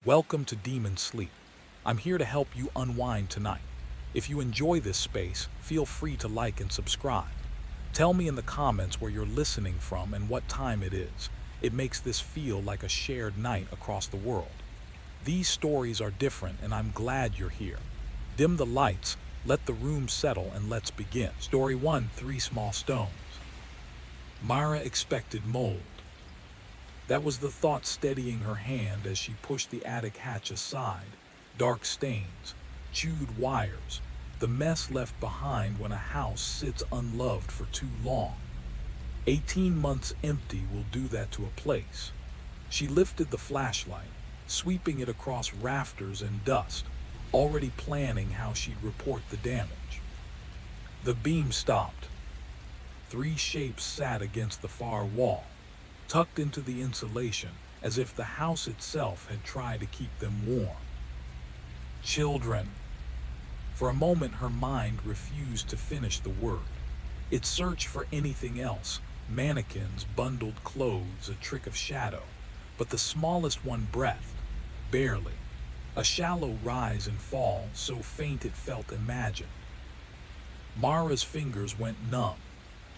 Welcome to Demon Sleep. I'm here to help you unwind tonight. If you enjoy this space, feel free to like and subscribe. Tell me in the comments where you're listening from and what time it is. It makes this feel like a shared night across the world. These stories are different and I'm glad you're here. Dim the lights, let the room settle, and let's begin. Story 1: Three Small Stones. Mara expected mold. That was the thought steadying her hand as she pushed the attic hatch aside. Dark stains, chewed wires, the mess left behind when a house sits unloved for too long. 18 months empty will do that to a place. She lifted the flashlight, sweeping it across rafters and dust, already planning how she'd report the damage. The beam stopped. Three shapes sat against the far wall, tucked into the insulation as if the house itself had tried to keep them warm. Children. For a moment her mind refused to finish the word. It searched for anything else: mannequins, bundled clothes, a trick of shadow. But the smallest one breathed, barely. A shallow rise and fall, so faint it felt imagined. Mara's fingers went numb.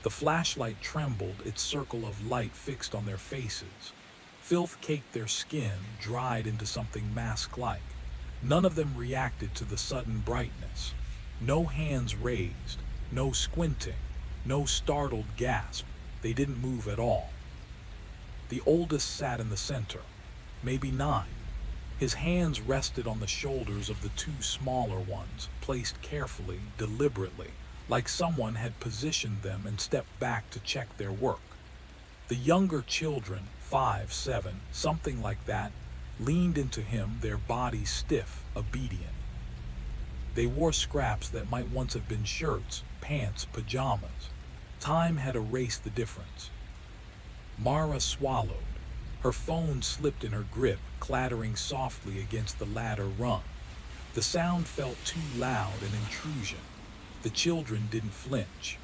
The flashlight trembled, its circle of light fixed on their faces. Filth caked their skin, dried into something mask-like. None of them reacted to the sudden brightness. No hands raised, no squinting, no startled gasp. They didn't move at all. The oldest sat in the center, maybe 9. His hands rested on the shoulders of the two smaller ones, placed carefully, deliberately, like someone had positioned them and stepped back to check their work. The younger children, 5, 7, something like that, leaned into him, their bodies stiff, obedient. They wore scraps that might once have been shirts, pants, pajamas. Time had erased the difference. Mara swallowed. Her phone slipped in her grip, clattering softly against the ladder rung. The sound felt too loud, an intrusion. The children didn't flinch.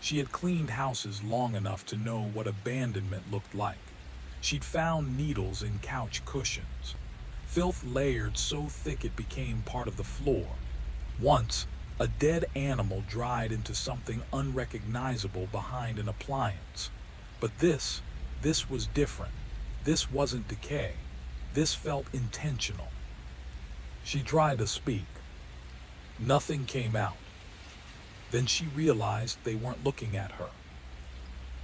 She had cleaned houses long enough to know what abandonment looked like. She'd found needles in couch cushions, filth layered so thick it became part of the floor. Once, a dead animal dried into something unrecognizable behind an appliance. But this was different. This wasn't decay. This felt intentional. She tried to speak. Nothing came out. Then she realized they weren't looking at her.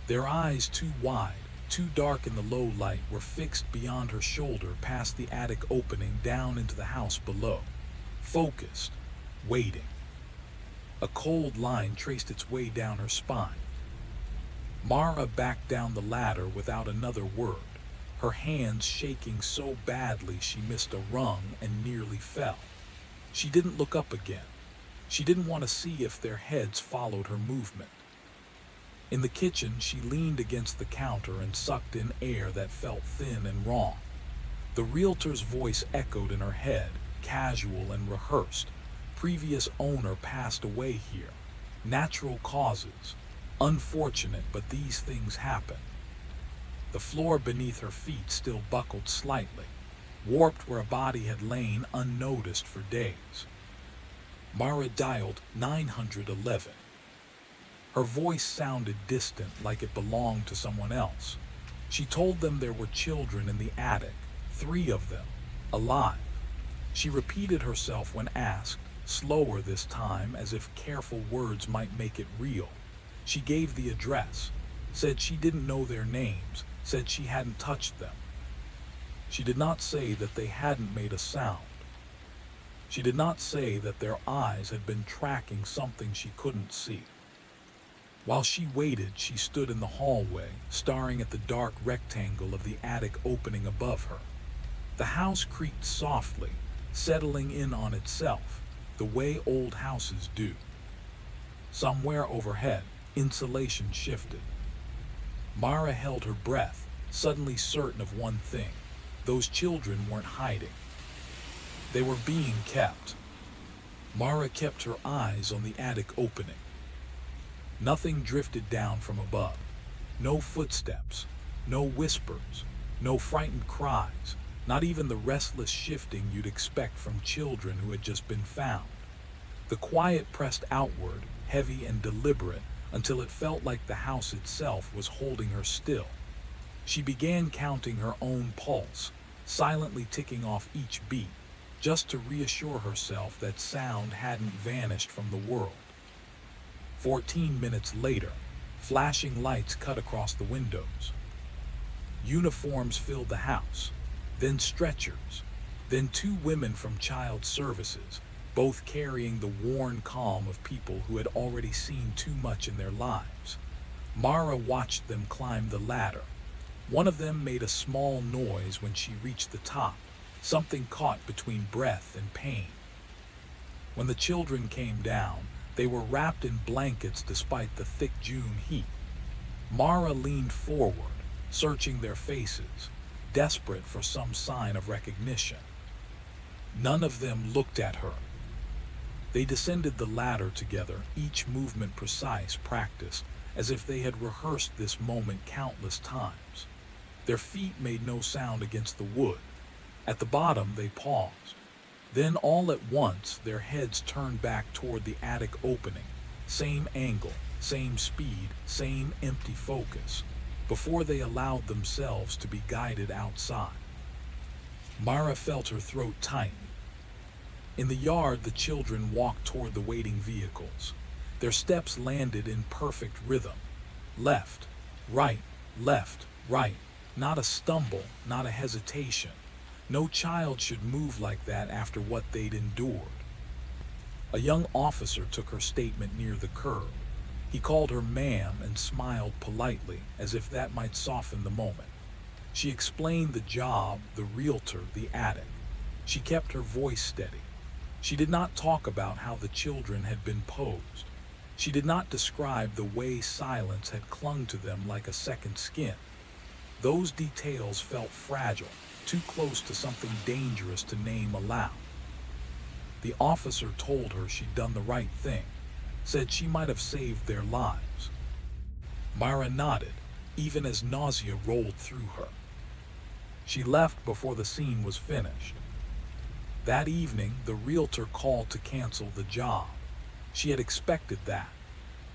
Their eyes, too wide, too dark in the low light, were fixed beyond her shoulder, past the attic opening down into the house below. Focused, waiting. A cold line traced its way down her spine. Mara backed down the ladder without another word, her hands shaking so badly she missed a rung and nearly fell. She didn't look up again. She didn't want to see if their heads followed her movement. In the kitchen, she leaned against the counter and sucked in air that felt thin and wrong. The realtor's voice echoed in her head, casual and rehearsed. Previous owner passed away here. Natural causes. Unfortunate, but these things happen. The floor beneath her feet still buckled slightly, warped where a body had lain unnoticed for days. Mara dialed 911. Her voice sounded distant, like it belonged to someone else. She told them there were children in the attic, 3 of them, alive. She repeated herself when asked, slower this time, as if careful words might make it real. She gave the address, said she didn't know their names, said she hadn't touched them. She did not say that they hadn't made a sound. She did not say that their eyes had been tracking something she couldn't see. While she waited, she stood in the hallway, staring at the dark rectangle of the attic opening above her. The house creaked softly, settling in on itself, the way old houses do. Somewhere overhead, insulation shifted. Mara held her breath, suddenly certain of one thing: those children weren't hiding. They were being kept. Mara kept her eyes on the attic opening. Nothing drifted down from above. No footsteps, no whispers, no frightened cries, not even the restless shifting you'd expect from children who had just been found. The quiet pressed outward, heavy and deliberate, until it felt like the house itself was holding her still. She began counting her own pulse, silently ticking off each beat, just to reassure herself that sound hadn't vanished from the world. 14 minutes later, flashing lights cut across the windows. Uniforms filled the house, then stretchers, then two women from child services, both carrying the worn calm of people who had already seen too much in their lives. Mara watched them climb the ladder. One of them made a small noise when she reached the top, something caught between breath and pain. When the children came down, they were wrapped in blankets despite the thick June heat. Mara leaned forward, searching their faces, desperate for some sign of recognition. None of them looked at her. They descended the ladder together, each movement precise, practiced, as if they had rehearsed this moment countless times. Their feet made no sound against the wood. At the bottom, they paused. Then all at once, their heads turned back toward the attic opening. Same angle, same speed, same empty focus, before they allowed themselves to be guided outside. Mara felt her throat tighten. In the yard, the children walked toward the waiting vehicles. Their steps landed in perfect rhythm. Left, right, not a stumble, not a hesitation. No child should move like that after what they'd endured. A young officer took her statement near the curb. He called her ma'am and smiled politely, as if that might soften the moment. She explained the job, the realtor, the attic. She kept her voice steady. She did not talk about how the children had been posed. She did not describe the way silence had clung to them like a second skin. Those details felt fragile, too close to something dangerous to name aloud. The officer told her she'd done the right thing, said she might have saved their lives. Mara nodded, even as nausea rolled through her. She left before the scene was finished. That evening, the realtor called to cancel the job. She had expected that.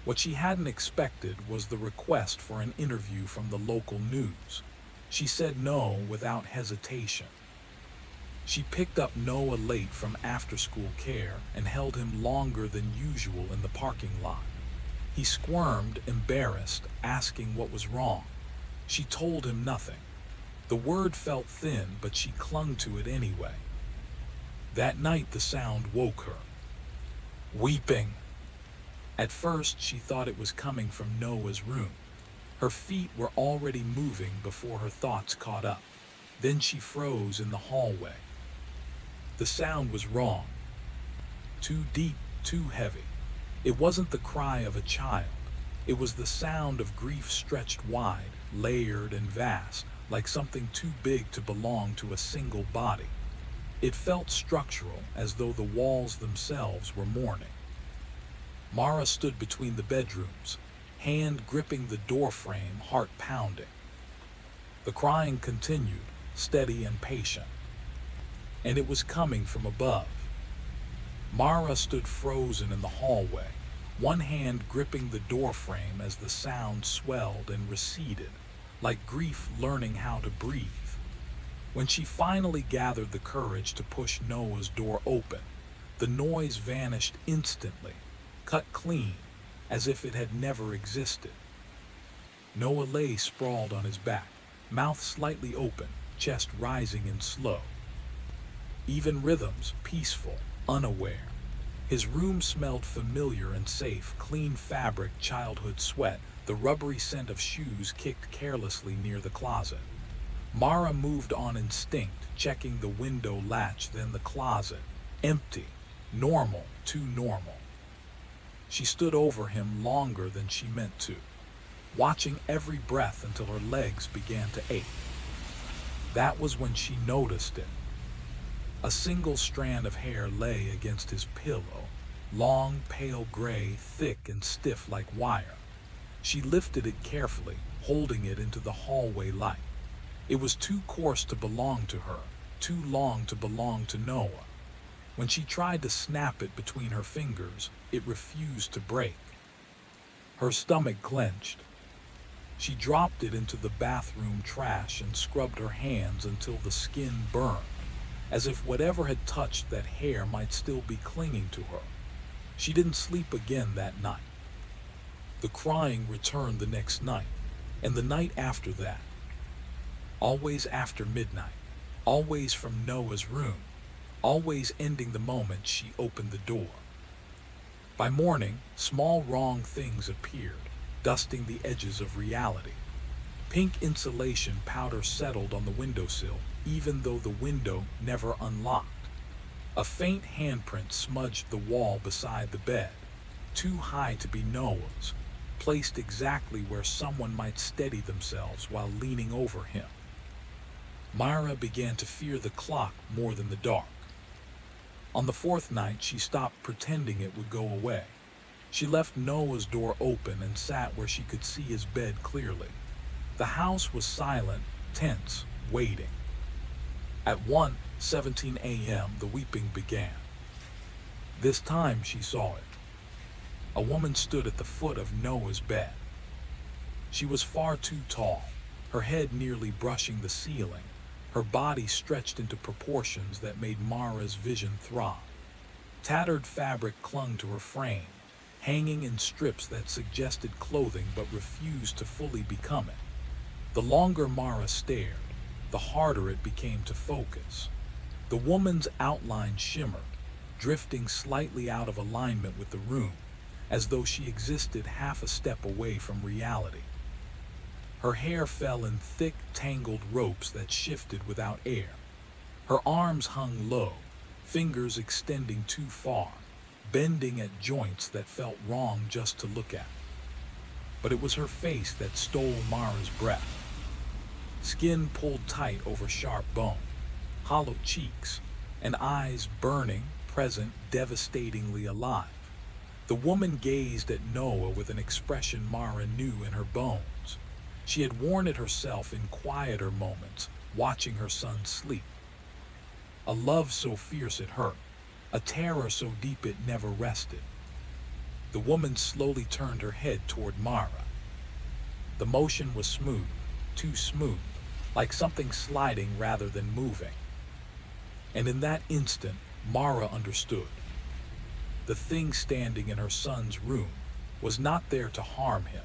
What she hadn't expected was the request for an interview from the local news. She said no without hesitation. She picked up Noah late from after-school care and held him longer than usual in the parking lot. He squirmed, embarrassed, asking what was wrong. She told him nothing. The word felt thin, but she clung to it anyway. That night the sound woke her. Weeping. At first she thought it was coming from Noah's room. Her feet were already moving before her thoughts caught up. Then she froze in the hallway. The sound was wrong. Too deep, too heavy. It wasn't the cry of a child. It was the sound of grief stretched wide, layered and vast, like something too big to belong to a single body. It felt structural, as though the walls themselves were mourning. Mara stood between the bedrooms, hand gripping the doorframe, heart pounding. The crying continued, steady and patient. And it was coming from above. Mara stood frozen in the hallway, one hand gripping the doorframe as the sound swelled and receded, like grief learning how to breathe. When she finally gathered the courage to push Noah's door open, the noise vanished instantly, cut clean, as if it had never existed. Noah lay sprawled on his back, mouth slightly open, chest rising and slow. Even rhythms, peaceful, unaware. His room smelled familiar and safe, clean fabric, childhood sweat, the rubbery scent of shoes kicked carelessly near the closet. Mara moved on instinct, checking the window latch, then the closet. Empty. Normal, too normal. She stood over him longer than she meant to, watching every breath until her legs began to ache. That was when she noticed it. A single strand of hair lay against his pillow, long, pale gray, thick and stiff like wire. She lifted it carefully, holding it into the hallway light. It was too coarse to belong to her, too long to belong to Noah. When she tried to snap it between her fingers, it refused to break. Her stomach clenched. She dropped it into the bathroom trash and scrubbed her hands until the skin burned, as if whatever had touched that hair might still be clinging to her. She didn't sleep again that night. The crying returned the next night, and the night after that. Always after midnight, always from Noah's room, always ending the moment she opened the door. By morning, small wrong things appeared, dusting the edges of reality. Pink insulation powder settled on the windowsill, even though the window never unlocked. A faint handprint smudged the wall beside the bed, too high to be Noah's, placed exactly where someone might steady themselves while leaning over him. Myra began to fear the clock more than the dark. On the fourth night, she stopped pretending it would go away. She left Noah's door open and sat where she could see his bed clearly. The house was silent, tense, waiting. At 1:17 a.m., the weeping began. This time she saw it. A woman stood at the foot of Noah's bed. She was far too tall, her head nearly brushing the ceiling, her body stretched into proportions that made Mara's vision throb. Tattered fabric clung to her frame, hanging in strips that suggested clothing but refused to fully become it. The longer Mara stared, the harder it became to focus. The woman's outline shimmered, drifting slightly out of alignment with the room, as though she existed half a step away from reality. Her hair fell in thick, tangled ropes that shifted without air. Her arms hung low, fingers extending too far, bending at joints that felt wrong just to look at. But it was her face that stole Mara's breath. Skin pulled tight over sharp bone, hollow cheeks, and eyes burning, present, devastatingly alive. The woman gazed at Noah with an expression Mara knew in her bones. She had worn it herself in quieter moments, watching her son sleep. A love so fierce it hurt, a terror so deep it never rested. The woman slowly turned her head toward Mara. The motion was smooth, too smooth, like something sliding rather than moving. And in that instant, Mara understood. The thing standing in her son's room was not there to harm him.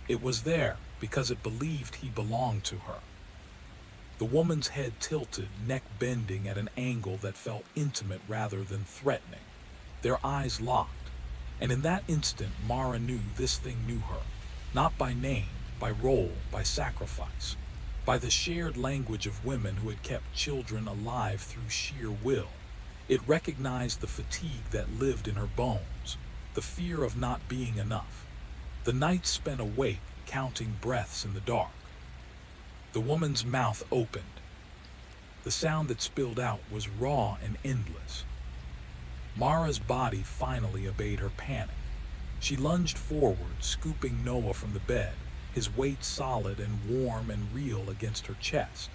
It was there because it believed he belonged to her. The woman's head tilted, neck bending at an angle that felt intimate rather than threatening. Their eyes locked, and in that instant Mara knew this thing knew her, not by name, by role, by sacrifice, by the shared language of women who had kept children alive through sheer will. It recognized the fatigue that lived in her bones, the fear of not being enough. The night spent awake, counting breaths in the dark. The woman's mouth opened. The sound that spilled out was raw and endless. Mara's body finally obeyed her panic. She lunged forward, scooping Noah from the bed, his weight solid and warm and real against her chest.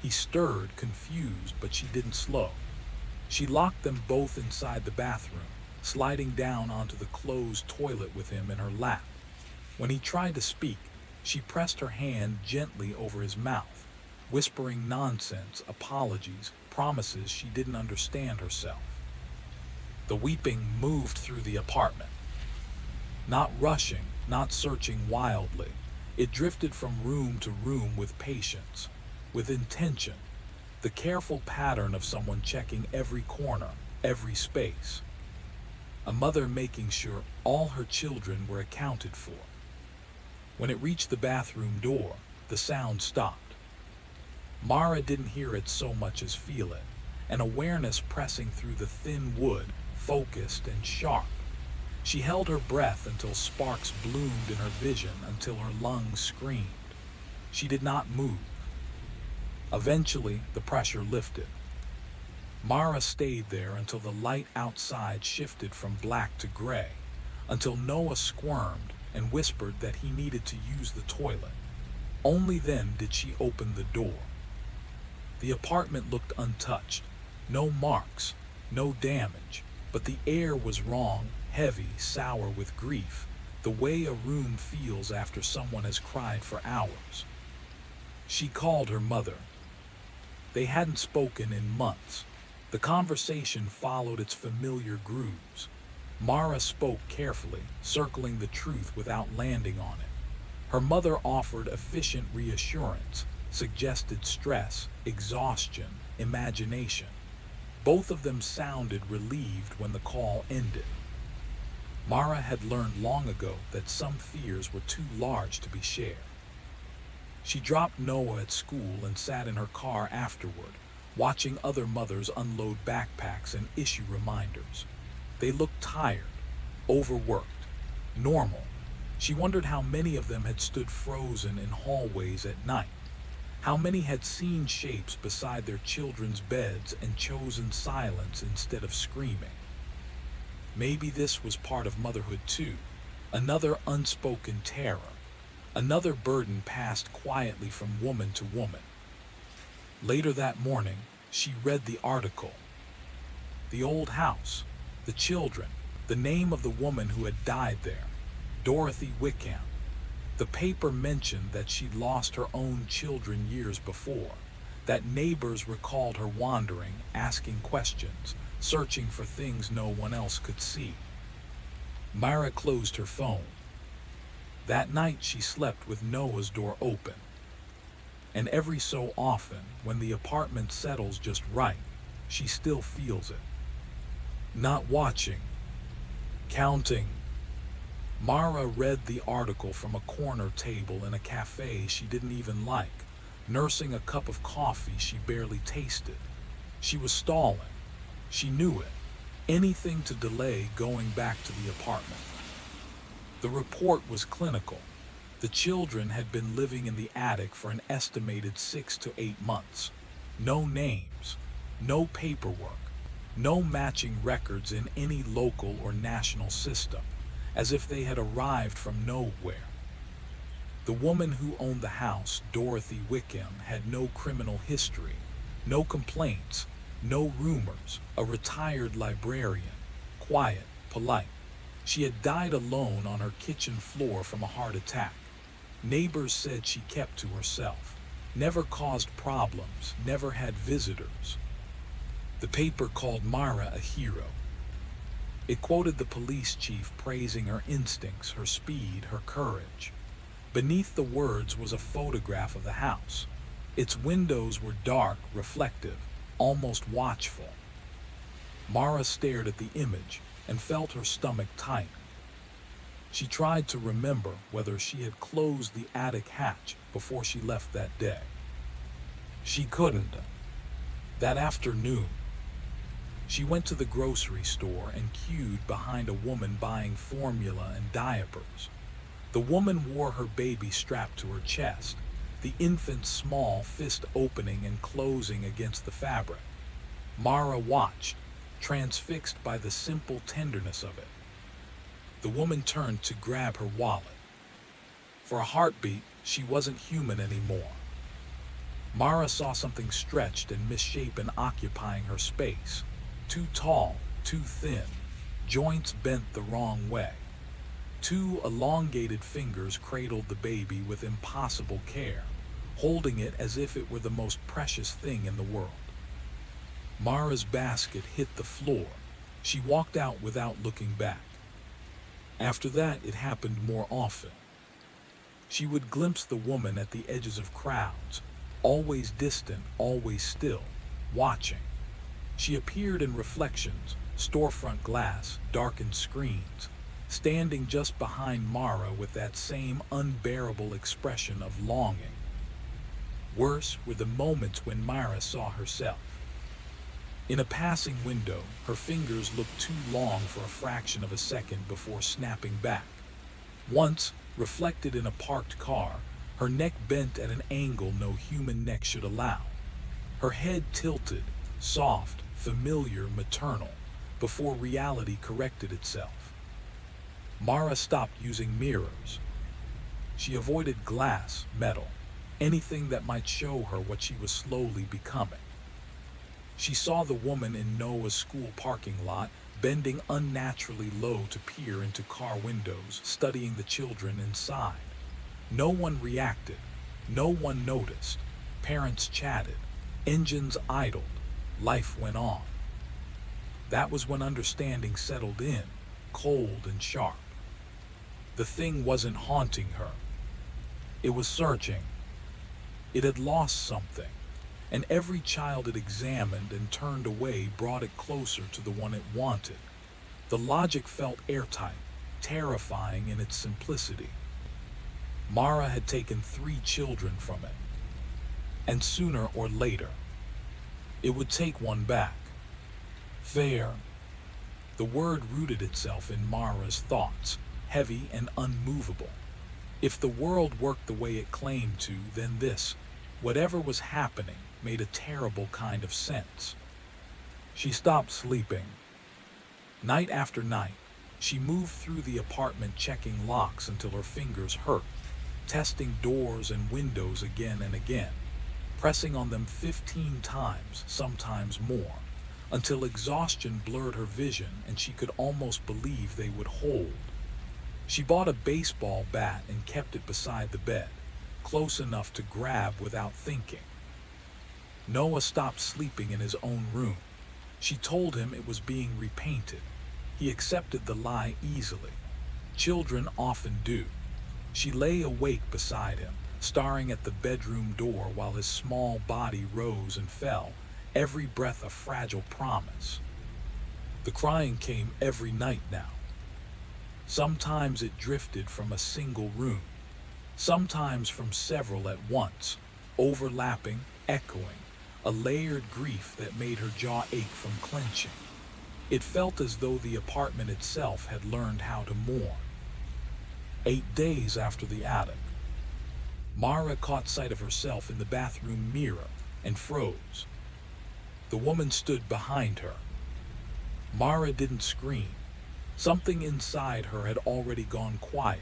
He stirred, confused, but she didn't slow. She locked them both inside the bathroom, sliding down onto the closed toilet with him in her lap. When he tried to speak, she pressed her hand gently over his mouth, whispering nonsense, apologies, promises she didn't understand herself. The weeping moved through the apartment. Not rushing, not searching wildly. It drifted from room to room with patience, with intention, the careful pattern of someone checking every corner, every space. A mother making sure all her children were accounted for. When it reached the bathroom door, the sound stopped. Mara didn't hear it so much as feel it, an awareness pressing through the thin wood, focused and sharp. She held her breath until sparks bloomed in her vision, until her lungs screamed. She did not move. Eventually, the pressure lifted. Mara stayed there until the light outside shifted from black to gray, until Noah squirmed and whispered that he needed to use the toilet. Only then did she open the door. The apartment looked untouched. No marks, no damage, but the air was wrong, heavy, sour with grief, the way a room feels after someone has cried for hours. She called her mother. They hadn't spoken in months. The conversation followed its familiar grooves. Mara spoke carefully, circling the truth without landing on it. Her mother offered efficient reassurance, suggested stress, exhaustion, imagination. Both of them sounded relieved when the call ended. Mara had learned long ago that some fears were too large to be shared. She dropped Noah at school and sat in her car afterward, watching other mothers unload backpacks and issue reminders. They looked tired, overworked, normal. She wondered how many of them had stood frozen in hallways at night. How many had seen shapes beside their children's beds and chosen silence instead of screaming. Maybe this was part of motherhood too, another unspoken terror, another burden passed quietly from woman to woman. Later that morning, she read the article. The old house, the children, the name of the woman who had died there, Dorothy Wickham. The paper mentioned that she'd lost her own children years before, that neighbors recalled her wandering, asking questions, searching for things no one else could see. Myra closed her phone. That night she slept with Noah's door open. And every so often, when the apartment settles just right, she still feels it. Not watching, counting. Mara read the article from a corner table in a cafe she didn't even like, nursing a cup of coffee she barely tasted. She was stalling. She knew it. Anything to delay going back to the apartment. The report was clinical. The children had been living in the attic for an estimated 6 to 8 months. No names, no paperwork, no matching records in any local or national system, as if they had arrived from nowhere. The woman who owned the house, Dorothy Wickham, had no criminal history, no complaints, no rumors, a retired librarian, quiet, polite. She had died alone on her kitchen floor from a heart attack. Neighbors said she kept to herself, never caused problems, never had visitors. The paper called Myra a hero. It quoted the police chief praising her instincts, her speed, her courage. Beneath the words was a photograph of the house. Its windows were dark, reflective, almost watchful. Mara stared at the image and felt her stomach tighten. She tried to remember whether she had closed the attic hatch before she left that day. She couldn't. That afternoon, she went to the grocery store and queued behind a woman buying formula and diapers. The woman wore her baby strapped to her chest, the infant's small fist opening and closing against the fabric. Mara watched, transfixed by the simple tenderness of it. The woman turned to grab her wallet. For a heartbeat, she wasn't human anymore. Mara saw something stretched and misshapen occupying her space. Too tall, too thin, joints bent the wrong way. Two elongated fingers cradled the baby with impossible care, holding it as if it were the most precious thing in the world. Mara's basket hit the floor. She walked out without looking back. After that, it happened more often. She would glimpse the woman at the edges of crowds, always distant, always still, watching. She appeared in reflections, storefront glass, darkened screens, standing just behind Mara with that same unbearable expression of longing. Worse were the moments when Mara saw herself. In a passing window, her fingers looked too long for a fraction of a second before snapping back. Once, reflected in a parked car, her neck bent at an angle no human neck should allow. Her head tilted, soft, familiar, maternal, before reality corrected itself. Mara stopped using mirrors. She avoided glass, metal. anything that might show her what she was slowly becoming. She saw the woman in Noah's school parking lot, bending unnaturally low to peer into car windows, studying the children inside. No one reacted. No one noticed. Parents chatted. Engines idled. Life went on. That was when understanding settled in, cold and sharp. The thing wasn't haunting her. It was searching. It had lost something, and every child it examined and turned away brought it closer to the one it wanted. The logic felt airtight, terrifying in its simplicity. Mara had taken 3 children from it, and sooner or later, it would take one back. Fair. The word rooted itself in Mara's thoughts, heavy and unmovable. If the world worked the way it claimed to, then this, whatever was happening, made a terrible kind of sense. She stopped sleeping. Night after night, she moved through the apartment checking locks until her fingers hurt, testing doors and windows again and again, pressing on them 15 times, sometimes more, until exhaustion blurred her vision and she could almost believe they would hold. She bought a baseball bat and kept it beside the bed, close enough to grab without thinking. Noah stopped sleeping in his own room. She told him it was being repainted. He accepted the lie easily. Children often do. She lay awake beside him, staring at the bedroom door while his small body rose and fell, every breath a fragile promise. The crying came every night now. Sometimes it drifted from a single room, sometimes from several at once, overlapping, echoing, a layered grief that made her jaw ache from clenching. It felt as though the apartment itself had learned how to mourn. 8 days after the attic, Mara caught sight of herself in the bathroom mirror and froze. The woman stood behind her. Mara didn't scream. Something inside her had already gone quiet.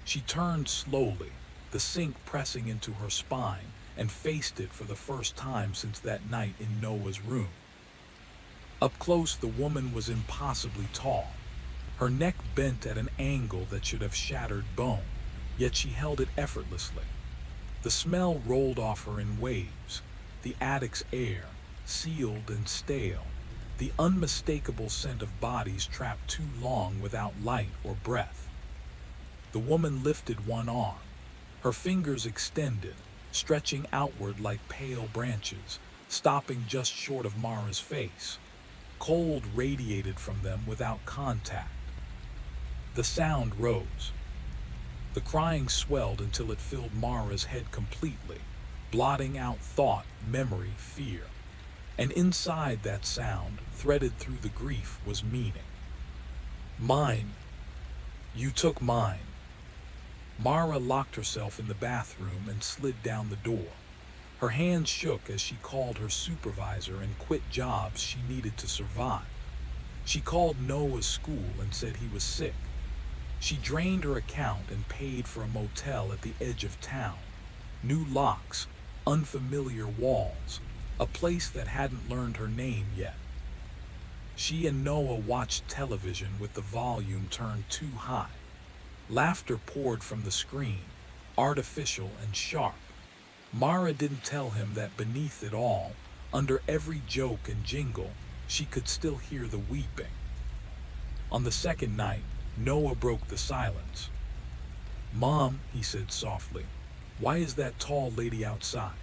She turned slowly, the sink pressing into her spine, and faced it for the first time since that night in Noah's room. Up close, the woman was impossibly tall. Her neck bent at an angle that should have shattered bone, yet she held it effortlessly. The smell rolled off her in waves, the attic's air, sealed and stale, the unmistakable scent of bodies trapped too long without light or breath. The woman lifted one arm, her fingers extended, stretching outward like pale branches, stopping just short of Mara's face. Cold radiated from them without contact. The sound rose. The crying swelled until it filled Mara's head completely, blotting out thought, memory, fear. And inside that sound, threaded through the grief, was meaning. Mine. You took mine. Mara locked herself in the bathroom and slid down the door. Her hands shook as she called her supervisor and quit jobs she needed to survive. She called Noah's school and said he was sick. She drained her account and paid for a motel at the edge of town. New locks, unfamiliar walls, a place that hadn't learned her name yet. She and Noah watched television with the volume turned too high. Laughter poured from the screen, artificial and sharp. Mara didn't tell him that beneath it all, under every joke and jingle, she could still hear the weeping. On the second night, Noah broke the silence. "Mom," he said softly, "why is that tall lady outside?"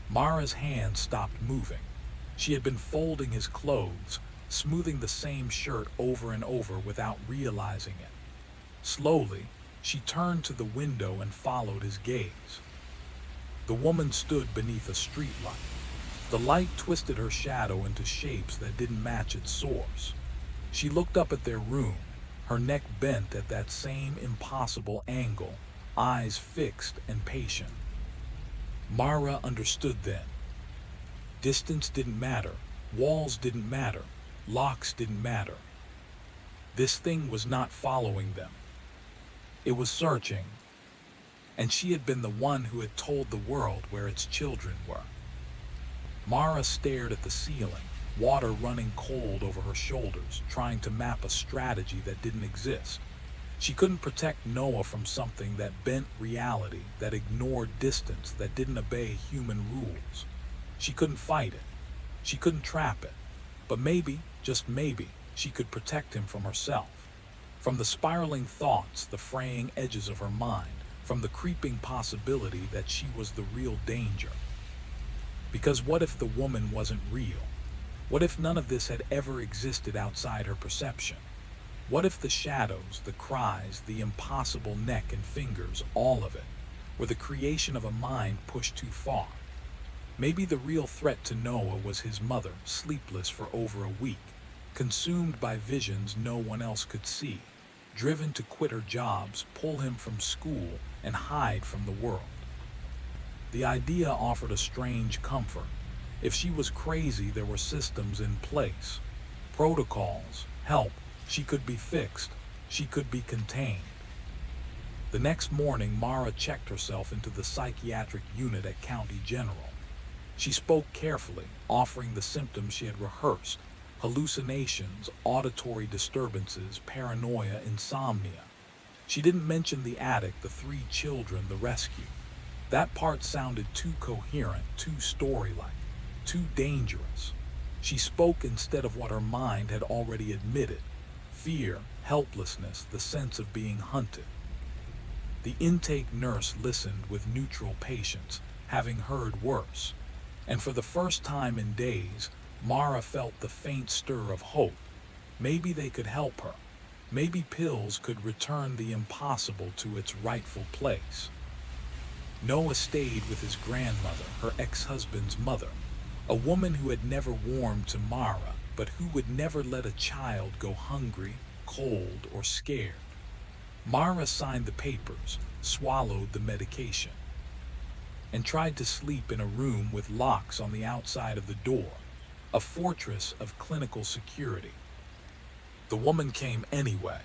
Mara's hand stopped moving. She had been folding his clothes, smoothing the same shirt over and over without realizing it. Slowly, she turned to the window and followed his gaze. The woman stood beneath a streetlight. The light twisted her shadow into shapes that didn't match its source. She looked up at their room, her neck bent at that same impossible angle, eyes fixed and patient. Mara understood then. Distance didn't matter, walls didn't matter, locks didn't matter. This thing was not following them. It was searching. and she had been the one who had told the world where its children were. Mara stared at the ceiling, water running cold over her shoulders, trying to map a strategy that didn't exist. She couldn't protect Noah from something that bent reality, that ignored distance, that didn't obey human rules. She couldn't fight it. She couldn't trap it. But maybe, just maybe, she could protect him from herself. From the spiraling thoughts, the fraying edges of her mind, from the creeping possibility that she was the real danger. Because what if the woman wasn't real? What if none of this had ever existed outside her perception? What if the shadows, the cries, the impossible neck and fingers, all of it, were the creation of a mind pushed too far? Maybe the real threat to Noah was his mother, sleepless for over a week, consumed by visions no one else could see, driven to quit her jobs, pull him from school, and hide from the world. The idea offered a strange comfort. If she was crazy, there were systems in place, protocols, help. She could be fixed. She could be contained. The next morning, Mara checked herself into the psychiatric unit at County General. She spoke carefully, offering the symptoms she had rehearsed: hallucinations, auditory disturbances, paranoia, insomnia. She didn't mention the attic, the 3 children, the rescue. That part sounded too coherent, too story-like, too dangerous. She spoke instead of what her mind had already admitted: fear, helplessness, the sense of being hunted. The intake nurse listened with neutral patience, having heard worse. And for the first time in days, Mara felt the faint stir of hope. Maybe they could help her. Maybe pills could return the impossible to its rightful place. Noah stayed with his grandmother, her ex-husband's mother, a woman who had never warmed to Mara, but who would never let a child go hungry, cold, or scared. Mara signed the papers, swallowed the medication, and tried to sleep in a room with locks on the outside of the door, a fortress of clinical security. The woman came anyway.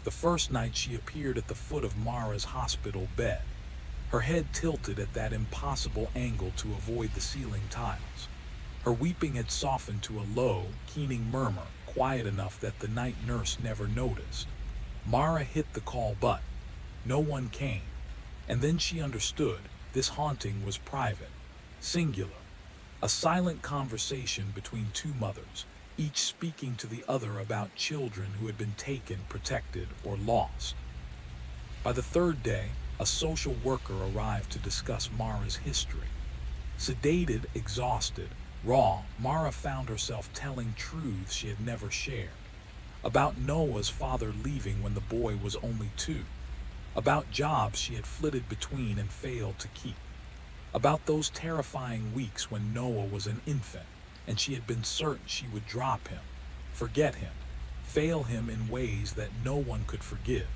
The first night she appeared at the foot of Mara's hospital bed, her head tilted at that impossible angle to avoid the ceiling tiles. Her weeping had softened to a low, keening murmur, quiet enough that the night nurse never noticed. Mara hit the call button. No one came. And then she understood. This haunting was private, singular, a silent conversation between 2 mothers, each speaking to the other about children who had been taken, protected, or lost. By the 3rd day, a social worker arrived to discuss Mara's history. Sedated, exhausted, raw, Mara found herself telling truths she had never shared. About Noah's father leaving when the boy was only 2. About jobs she had flitted between and failed to keep. About those terrifying weeks when Noah was an infant and she had been certain she would drop him, forget him, fail him in ways that no one could forgive.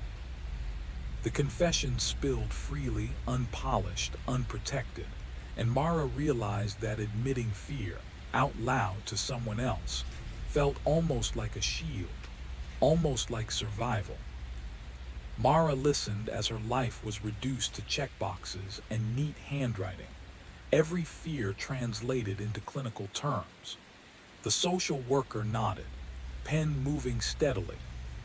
The confession spilled freely, unpolished, unprotected, and Mara realized that admitting fear out loud to someone else felt almost like a shield, almost like survival. Mara listened as her life was reduced to checkboxes and neat handwriting, every fear translated into clinical terms. The social worker nodded, pen moving steadily,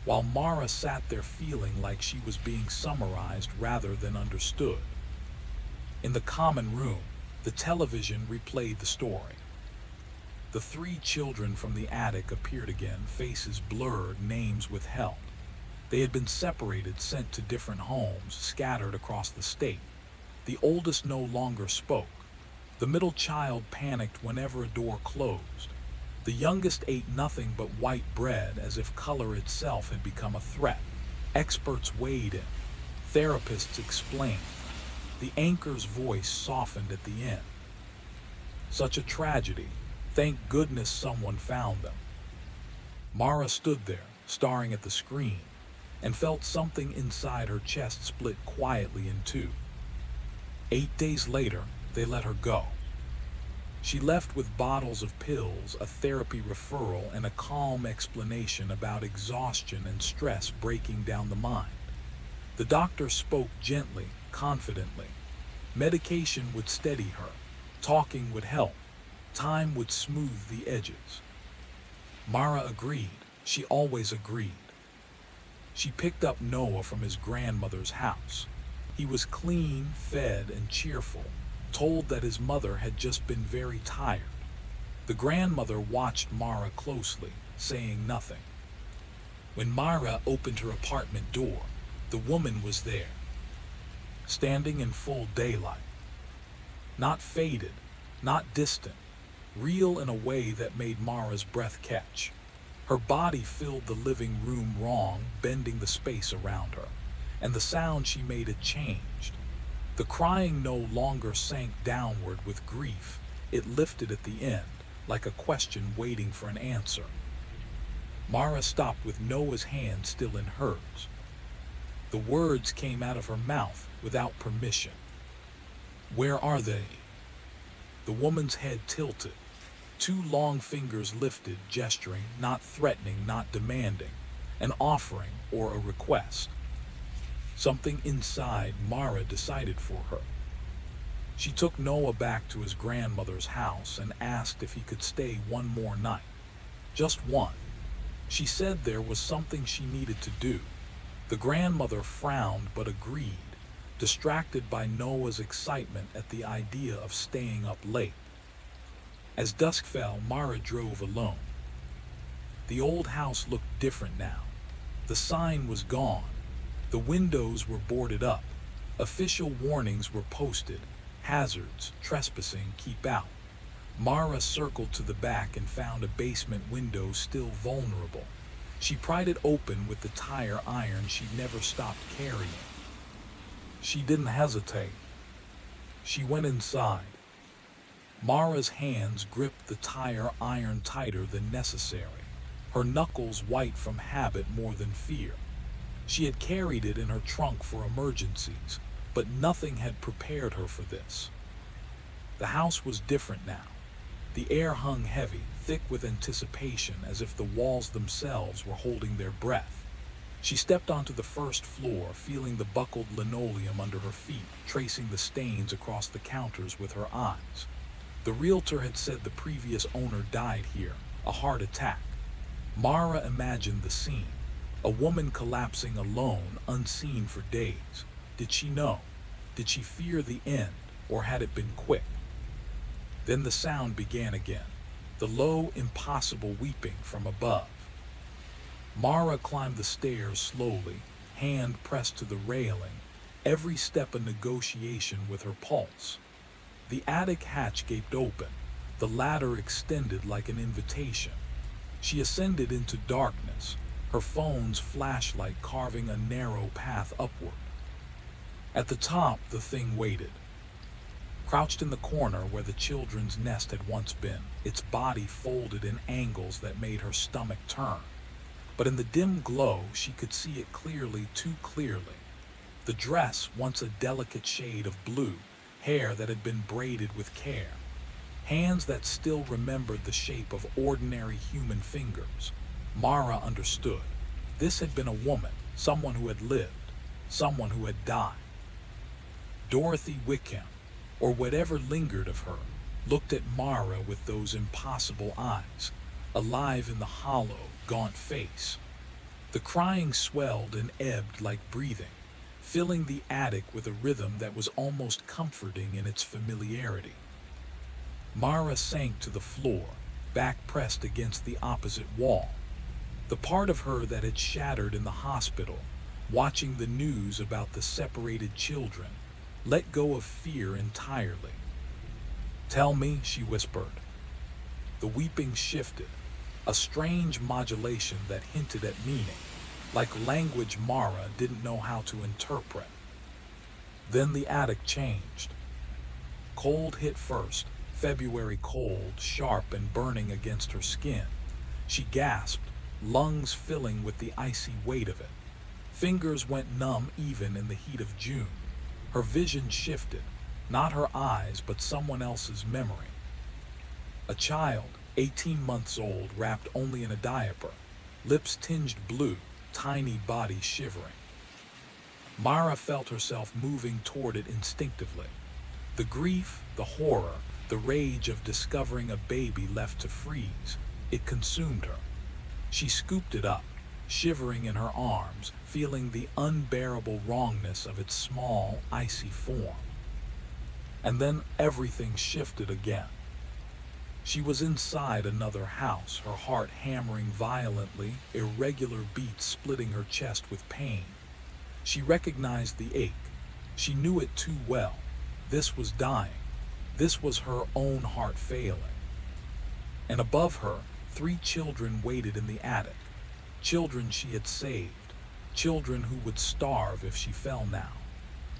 while Mara sat there feeling like she was being summarized rather than understood. In the common room, the television replayed the story. The 3 children from the attic appeared again, faces blurred, names withheld. They had been separated, sent to different homes, scattered across the state. The oldest no longer spoke. The middle child panicked whenever a door closed. The youngest ate nothing but white bread, as if color itself had become a threat. Experts weighed in. Therapists explained. The anchor's voice softened at the end. Such a tragedy. Thank goodness someone found them. Mara stood there, staring at the screen, and felt something inside her chest split quietly in 2. 8 days later, they let her go. She left with bottles of pills, a therapy referral, and a calm explanation about exhaustion and stress breaking down the mind. The doctor spoke gently, confidently. Medication would steady her. Talking would help. Time would smooth the edges. Mara agreed. She always agreed. She picked up Noah from his grandmother's house. He was clean, fed, and cheerful, told that his mother had just been very tired. The grandmother watched Mara closely, saying nothing. When Mara opened her apartment door, the woman was there, standing in full daylight. Not faded, not distant, real in a way that made Mara's breath catch. Her body filled the living room wrong, bending the space around her, and the sound she made had changed. The crying no longer sank downward with grief. It lifted at the end, like a question waiting for an answer. Mara stopped with Noah's hand still in hers. The words came out of her mouth without permission. "Where are they?" The woman's head tilted. Two long fingers lifted, gesturing, not threatening, not demanding, an offering or a request. Something inside Mara decided for her. She took Noah back to his grandmother's house and asked if he could stay one more night. Just one. She said there was something she needed to do. The grandmother frowned but agreed, distracted by Noah's excitement at the idea of staying up late. As dusk fell, Mara drove alone. The old house looked different now. The sign was gone. The windows were boarded up. Official warnings were posted. Hazards, trespassing, keep out. Mara circled to the back and found a basement window still vulnerable. She pried it open with the tire iron she'd never stopped carrying. She didn't hesitate. She went inside. Mara's hands gripped the tire iron tighter than necessary, her knuckles white from habit more than fear. She had carried it in her trunk for emergencies, but nothing had prepared her for this. The house was different now. The air hung heavy, thick with anticipation, as if the walls themselves were holding their breath. She stepped onto the first floor, feeling the buckled linoleum under her feet, tracing the stains across the counters with her eyes. The realtor had said the previous owner died here, a heart attack. Mara imagined the scene, a woman collapsing alone, unseen for days. Did she know? Did she fear the end, or had it been quick? Then the sound began again, the low, impossible weeping from above. Mara climbed the stairs slowly, hand pressed to the railing, every step a negotiation with her pulse. The attic hatch gaped open, the ladder extended like an invitation. She ascended into darkness, her phone's flashlight carving a narrow path upward. At the top, the thing waited. Crouched in the corner where the children's nest had once been, its body folded in angles that made her stomach turn. But in the dim glow, she could see it clearly, too clearly. The dress, once a delicate shade of blue, hair that had been braided with care, hands that still remembered the shape of ordinary human fingers. Mara understood. This had been a woman, someone who had lived, someone who had died. Dorothy Wickham, or whatever lingered of her, looked at Mara with those impossible eyes, alive in the hollow, gaunt face. The crying swelled and ebbed like breathing, filling the attic with a rhythm that was almost comforting in its familiarity. Mara sank to the floor, back pressed against the opposite wall. The part of her that had shattered in the hospital, watching the news about the separated children, let go of fear entirely. "Tell me," she whispered. The weeping shifted, a strange modulation that hinted at meaning, like language Mara didn't know how to interpret. Then the attic changed. Cold hit first, February cold, sharp and burning against her skin. She gasped, lungs filling with the icy weight of it. Fingers went numb even in the heat of June. Her vision shifted, not her eyes, but someone else's memory. A child, 18 months old, wrapped only in a diaper, lips tinged blue, tiny body shivering. Mara felt herself moving toward it instinctively. The grief, the horror, the rage of discovering a baby left to freeze, it consumed her. She scooped it up, shivering in her arms, feeling the unbearable wrongness of its small, icy form. And then everything shifted again. She was inside another house, her heart hammering violently, irregular beats splitting her chest with pain. She recognized the ache. She knew it too well. This was dying. This was her own heart failing. And above her, 3 children waited in the attic. Children she had saved. Children who would starve if she fell now.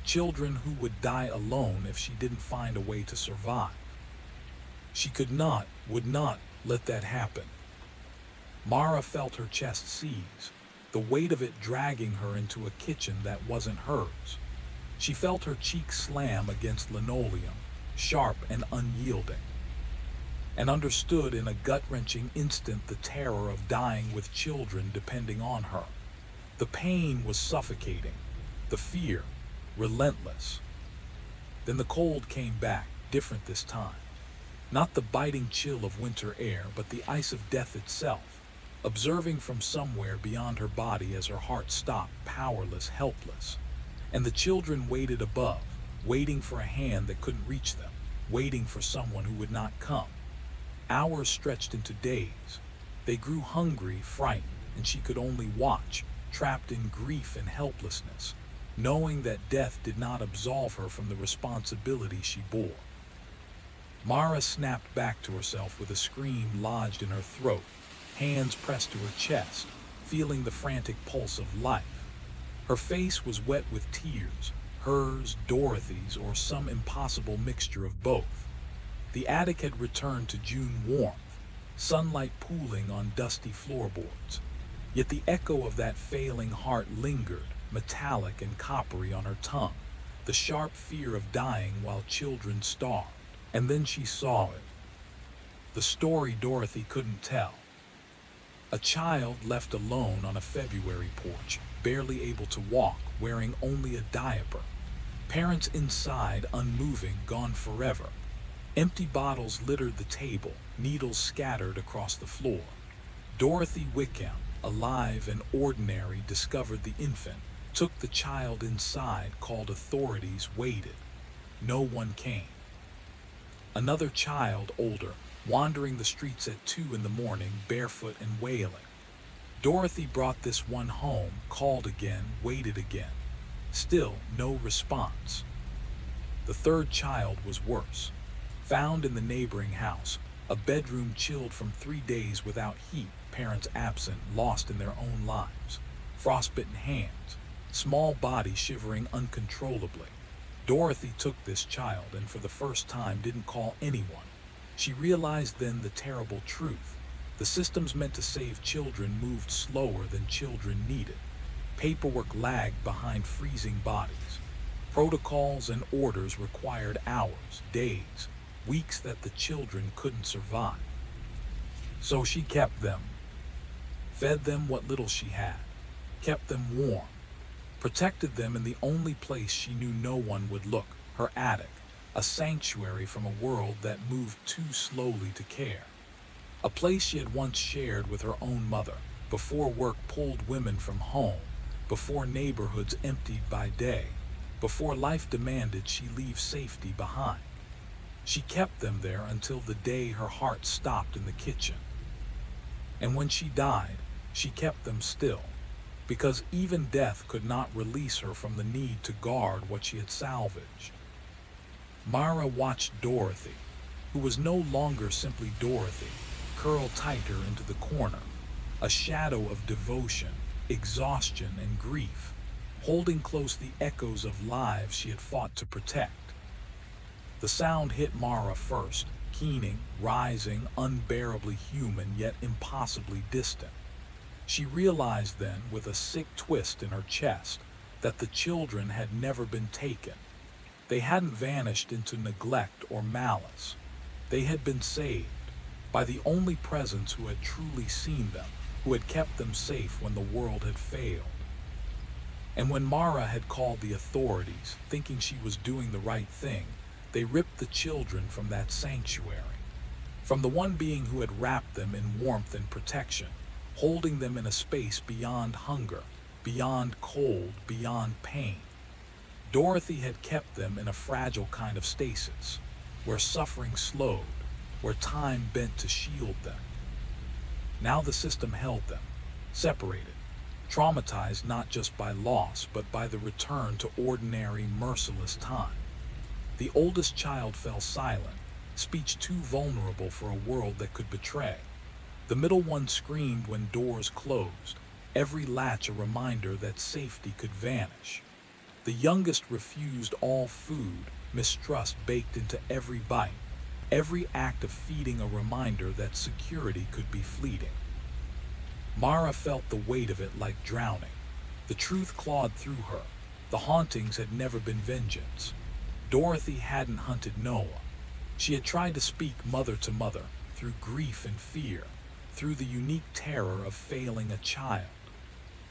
Children who would die alone if she didn't find a way to survive. She could not, would not, let that happen. Mara felt her chest seize, the weight of it dragging her into a kitchen that wasn't hers. She felt her cheek slam against linoleum, sharp and unyielding, and understood in a gut-wrenching instant the terror of dying with children depending on her. The pain was suffocating, the fear relentless. Then the cold came back, different this time. Not the biting chill of winter air, but the ice of death itself, observing from somewhere beyond her body as her heart stopped, powerless, helpless. And the children waited above, waiting for a hand that couldn't reach them, waiting for someone who would not come. Hours stretched into days. They grew hungry, frightened, and she could only watch, trapped in grief and helplessness, knowing that death did not absolve her from the responsibility she bore. Mara snapped back to herself with a scream lodged in her throat, hands pressed to her chest, feeling the frantic pulse of life. Her face was wet with tears, hers, Dorothy's, or some impossible mixture of both. The attic had returned to June warmth, sunlight pooling on dusty floorboards. Yet the echo of that failing heart lingered, metallic and coppery on her tongue, the sharp fear of dying while children starved. And then she saw it. The story Dorothy couldn't tell. A child left alone on a February porch, barely able to walk, wearing only a diaper. Parents inside, unmoving, gone forever. Empty bottles littered the table, needles scattered across the floor. Dorothy Wickham, alive and ordinary, discovered the infant, took the child inside, called authorities, waited. No one came. Another child, older, wandering the streets at 2 in the morning, barefoot and wailing. Dorothy brought this one home, called again, waited again. Still no response. The third child was worse. Found in the neighboring house, a bedroom chilled from 3 days without heat, parents absent, lost in their own lives. Frostbitten hands, small body shivering uncontrollably. Dorothy took this child and for the first time didn't call anyone. She realized then the terrible truth. The systems meant to save children moved slower than children needed. Paperwork lagged behind freezing bodies. Protocols and orders required hours, days, weeks that the children couldn't survive. So she kept them, fed them what little she had, kept them warm, protected them in the only place she knew no one would look, her attic, a sanctuary from a world that moved too slowly to care. A place she had once shared with her own mother, before work pulled women from home, before neighborhoods emptied by day, before life demanded she leave safety behind. She kept them there until the day her heart stopped in the kitchen. And when she died, she kept them still, because even death could not release her from the need to guard what she had salvaged. Mara watched Dorothy, who was no longer simply Dorothy, curl tighter into the corner, a shadow of devotion, exhaustion, and grief, holding close the echoes of lives she had fought to protect. The sound hit Mara first, keening, rising, unbearably human yet impossibly distant. She realized then, with a sick twist in her chest, that the children had never been taken. They hadn't vanished into neglect or malice. They had been saved by the only presence who had truly seen them, who had kept them safe when the world had failed. And when Mara had called the authorities, thinking she was doing the right thing, they ripped the children from that sanctuary. From the one being who had wrapped them in warmth and protection, holding them in a space beyond hunger, beyond cold, beyond pain. Dorothy had kept them in a fragile kind of stasis, where suffering slowed, where time bent to shield them. Now the system held them, separated, traumatized not just by loss, but by the return to ordinary, merciless time. The oldest child fell silent, speech too vulnerable for a world that could betray. The middle one screamed when doors closed, every latch a reminder that safety could vanish. The youngest refused all food, mistrust baked into every bite, every act of feeding a reminder that security could be fleeting. Mara felt the weight of it like drowning. The truth clawed through her. The hauntings had never been vengeance. Dorothy hadn't hunted Noah. She had tried to speak mother to mother, through grief and fear, through the unique terror of failing a child.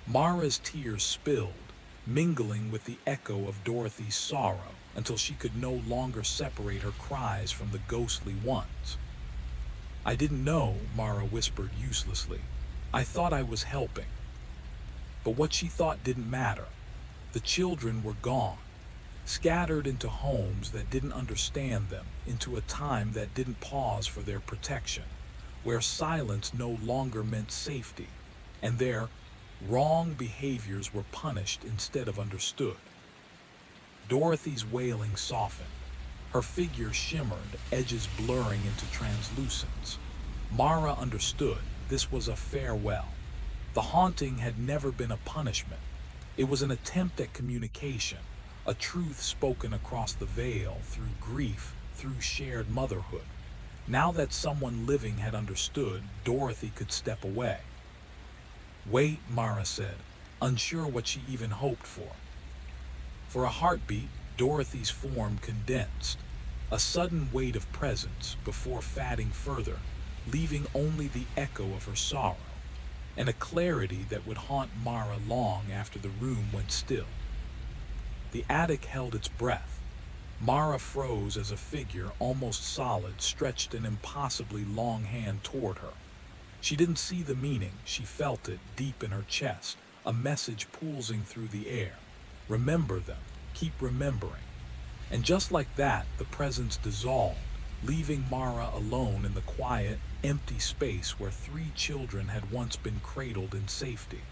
Mara's tears spilled, mingling with the echo of Dorothy's sorrow, until she could no longer separate her cries from the ghostly ones. "I didn't know," Mara whispered uselessly. "I thought I was helping." But what she thought didn't matter. The children were gone, scattered into homes that didn't understand them, into a time that didn't pause for their protection, where silence no longer meant safety, and their wrong behaviors were punished instead of understood. Dorothy's wailing softened. Her figure shimmered, edges blurring into translucence. Mara understood this was a farewell. The haunting had never been a punishment. It was an attempt at communication, a truth spoken across the veil, through grief, through shared motherhood. Now that someone living had understood, Dorothy could step away. "Wait," Mara said, unsure what she even hoped for. For a heartbeat, Dorothy's form condensed, a sudden weight of presence before fading further, leaving only the echo of her sorrow, and a clarity that would haunt Mara long after the room went still. The attic held its breath. Mara froze as a figure, almost solid, stretched an impossibly long hand toward her. She didn't see the meaning, she felt it deep in her chest, a message pulsing through the air. Remember them, keep remembering. And just like that, the presence dissolved, leaving Mara alone in the quiet, empty space where 3 children had once been cradled in safety.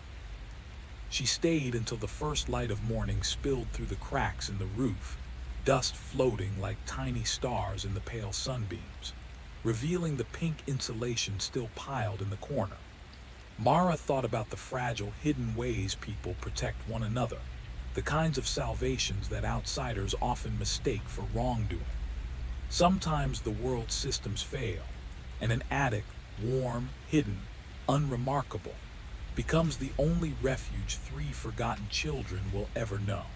She stayed until the first light of morning spilled through the cracks in the roof, dust floating like tiny stars in the pale sunbeams, revealing the pink insulation still piled in the corner. Mara thought about the fragile, hidden ways people protect one another, the kinds of salvations that outsiders often mistake for wrongdoing. Sometimes the world's systems fail, and an attic, warm, hidden, unremarkable, becomes the only refuge 3 forgotten children will ever know.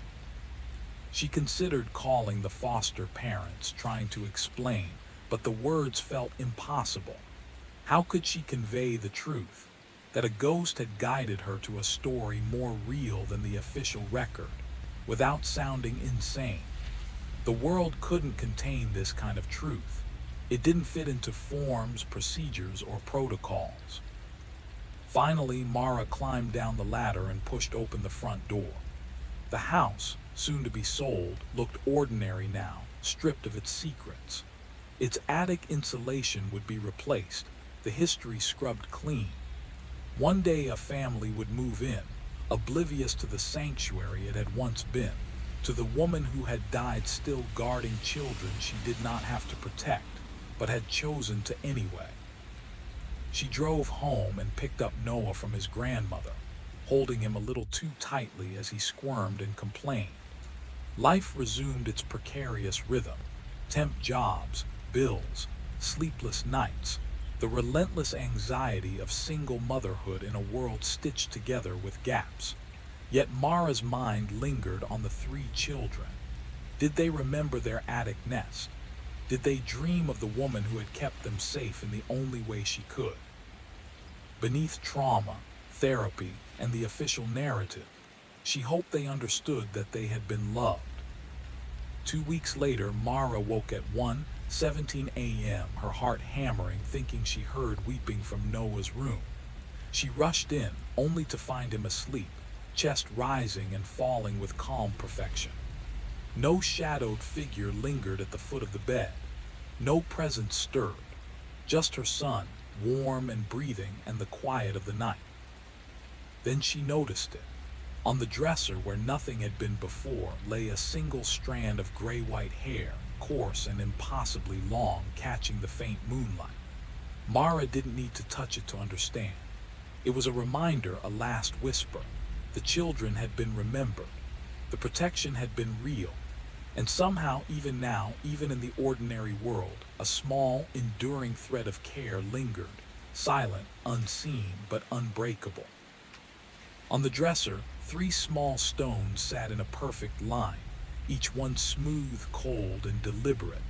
She considered calling the foster parents, trying to explain, but the words felt impossible. How could she convey the truth? That a ghost had guided her to a story more real than the official record, without sounding insane. The world couldn't contain this kind of truth. It didn't fit into forms, procedures, or protocols. Finally, Mara climbed down the ladder and pushed open the front door. The house, soon to be sold, looked ordinary now, stripped of its secrets. Its attic insulation would be replaced, the history scrubbed clean. One day a family would move in, oblivious to the sanctuary it had once been, to the woman who had died still guarding children she did not have to protect, but had chosen to anyway. She drove home and picked up Noah from his grandmother, holding him a little too tightly as he squirmed and complained. Life resumed its precarious rhythm, temp jobs, bills, sleepless nights, the relentless anxiety of single motherhood in a world stitched together with gaps. Yet Mara's mind lingered on the 3 children. Did they remember their attic nest? Did they dream of the woman who had kept them safe in the only way she could? Beneath trauma, therapy, and the official narrative, She hoped they understood that they had been loved. 2 weeks later, Mara woke at 1:17 a.m., her heart hammering, thinking she heard weeping from Noah's room. She rushed in, only to find him asleep, chest rising and falling with calm perfection. No shadowed figure lingered at the foot of the bed. No presence stirred. Just her son, warm and breathing, and the quiet of the night. Then she noticed it. On the dresser, where nothing had been before, lay a single strand of gray-white hair, coarse and impossibly long, catching the faint moonlight. Mara didn't need to touch it to understand. It was a reminder, a last whisper. The children had been remembered. The protection had been real. And somehow, even now, even in the ordinary world, a small, enduring thread of care lingered, silent, unseen, but unbreakable. On the dresser, 3 small stones sat in a perfect line, each one smooth, cold, and deliberate.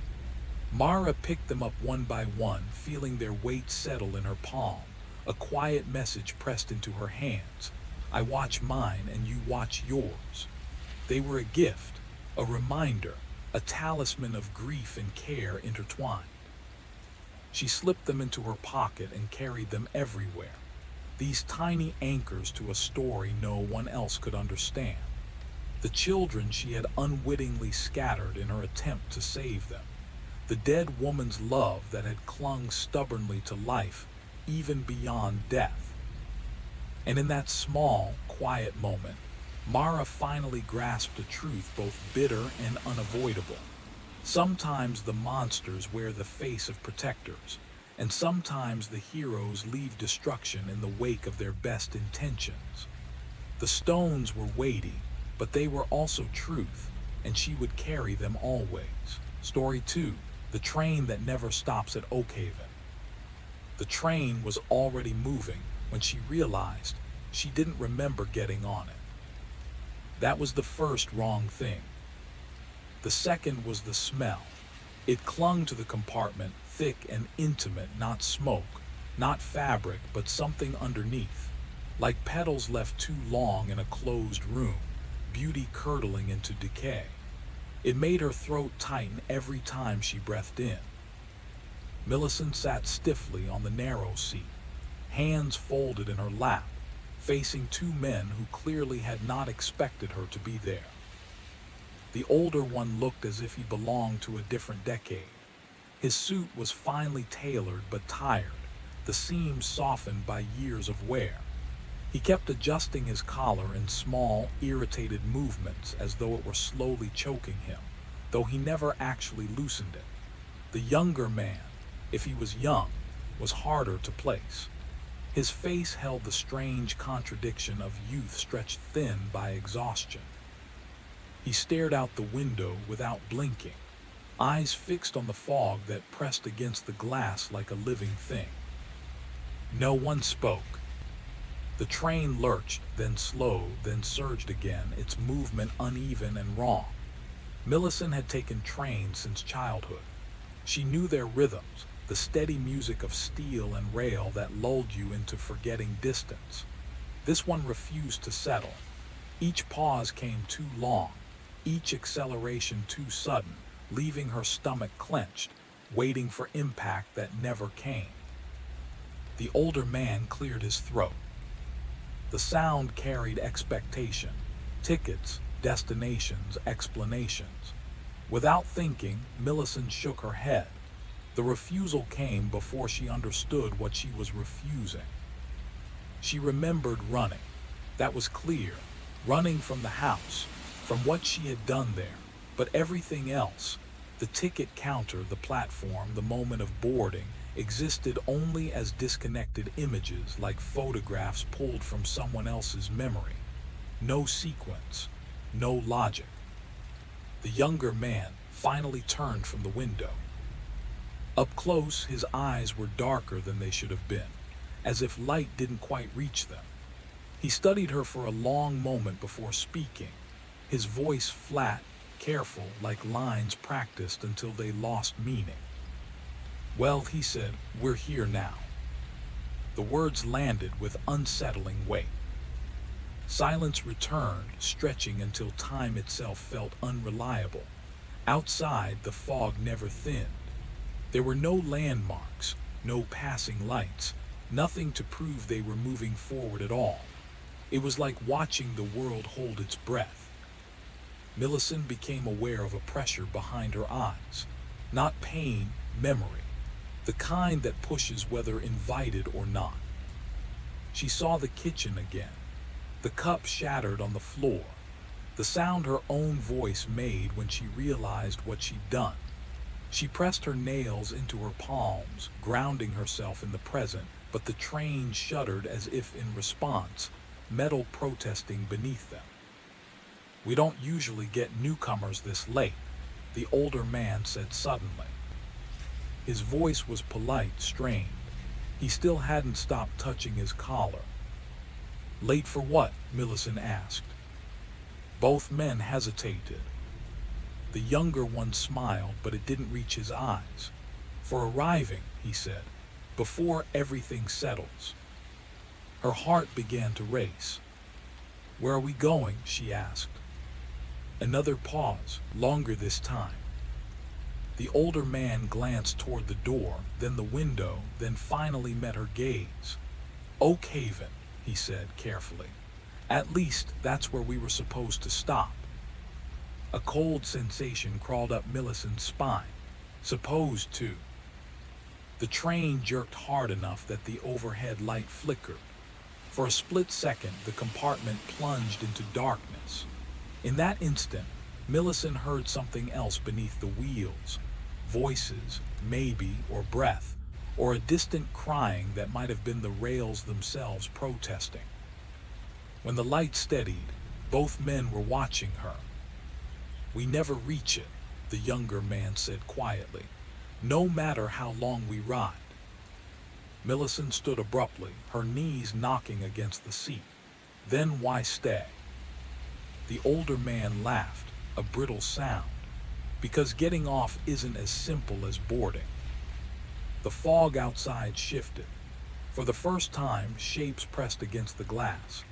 Mara picked them up one by one, feeling their weight settle in her palm, a quiet message pressed into her hands. I watch mine and you watch yours. They were a gift, a reminder, a talisman of grief and care intertwined. She slipped them into her pocket and carried them everywhere. These tiny anchors to a story no one else could understand. The children she had unwittingly scattered in her attempt to save them. The dead woman's love that had clung stubbornly to life, even beyond death. And in that small, quiet moment, Mara finally grasped a truth both bitter and unavoidable. Sometimes the monsters wear the face of protectors, and sometimes the heroes leave destruction in the wake of their best intentions. The stones were weighty, but they were also truth, and she would carry them always. Story 2, the train that never stops at Oakhaven. The train was already moving when she realized she didn't remember getting on it. That was the first wrong thing. The second was the smell. It clung to the compartment, thick and intimate, not smoke, not fabric, but something underneath, like petals left too long in a closed room, beauty curdling into decay. It made her throat tighten every time she breathed in. Millicent sat stiffly on the narrow seat, hands folded in her lap, facing 2 men who clearly had not expected her to be there. The older one looked as if he belonged to a different decade. His suit was finely tailored but tired, the seams softened by years of wear. He kept adjusting his collar in small, irritated movements as though it were slowly choking him, though he never actually loosened it. The younger man, if he was young, was harder to place. His face held the strange contradiction of youth stretched thin by exhaustion. He stared out the window without blinking, eyes fixed on the fog that pressed against the glass like a living thing. No one spoke. The train lurched, then slowed, then surged again, its movement uneven and wrong. Millicent had taken trains since childhood. She knew their rhythms, the steady music of steel and rail that lulled you into forgetting distance. This one refused to settle. Each pause came too long, each acceleration too sudden, leaving her stomach clenched, waiting for impact that never came. The older man cleared his throat. The sound carried expectation, tickets, destinations, explanations. Without thinking, Millicent shook her head. The refusal came before she understood what she was refusing. She remembered running. That was clear. Running from the house, from what she had done there. But everything else, the ticket counter, the platform, the moment of boarding, existed only as disconnected images, like photographs pulled from someone else's memory. No sequence, no logic. The younger man finally turned from the window. Up close, his eyes were darker than they should have been, as if light didn't quite reach them. He studied her for a long moment before speaking, his voice flat, careful, like lines practiced until they lost meaning. Well, he said, we're here now. The words landed with unsettling weight. Silence returned, stretching until time itself felt unreliable. Outside, the fog never thinned. There were no landmarks, no passing lights, nothing to prove they were moving forward at all. It was like watching the world hold its breath. Millicent became aware of a pressure behind her eyes. Not pain, memory. The kind that pushes whether invited or not. She saw the kitchen again. The cup shattered on the floor. The sound her own voice made when she realized what she'd done. She pressed her nails into her palms, grounding herself in the present, but the train shuddered as if in response, metal protesting beneath them. "We don't usually get newcomers this late," the older man said suddenly. His voice was polite, strained. He still hadn't stopped touching his collar. "Late for what?" Millicent asked. Both men hesitated. The younger one smiled, but it didn't reach his eyes. "For arriving," he said, "before everything settles." Her heart began to race. "Where are we going?" she asked. Another pause, longer this time. The older man glanced toward the door, then the window, then finally met her gaze. "Oak Haven," he said carefully. "At least that's where we were supposed to stop." A cold sensation crawled up Millicent's spine. Supposed to. The train jerked hard enough that the overhead light flickered. For a split second, the compartment plunged into darkness. In that instant, Millicent heard something else beneath the wheels. Voices, maybe, or breath, or a distant crying that might have been the rails themselves protesting. When the light steadied, both men were watching her. "We never reach it," the younger man said quietly, "no matter how long we ride." Millicent stood abruptly, her knees knocking against the seat. "Then why stay?" The older man laughed, a brittle sound. "Because getting off isn't as simple as boarding." The fog outside shifted. For the first time, shapes pressed against the glass.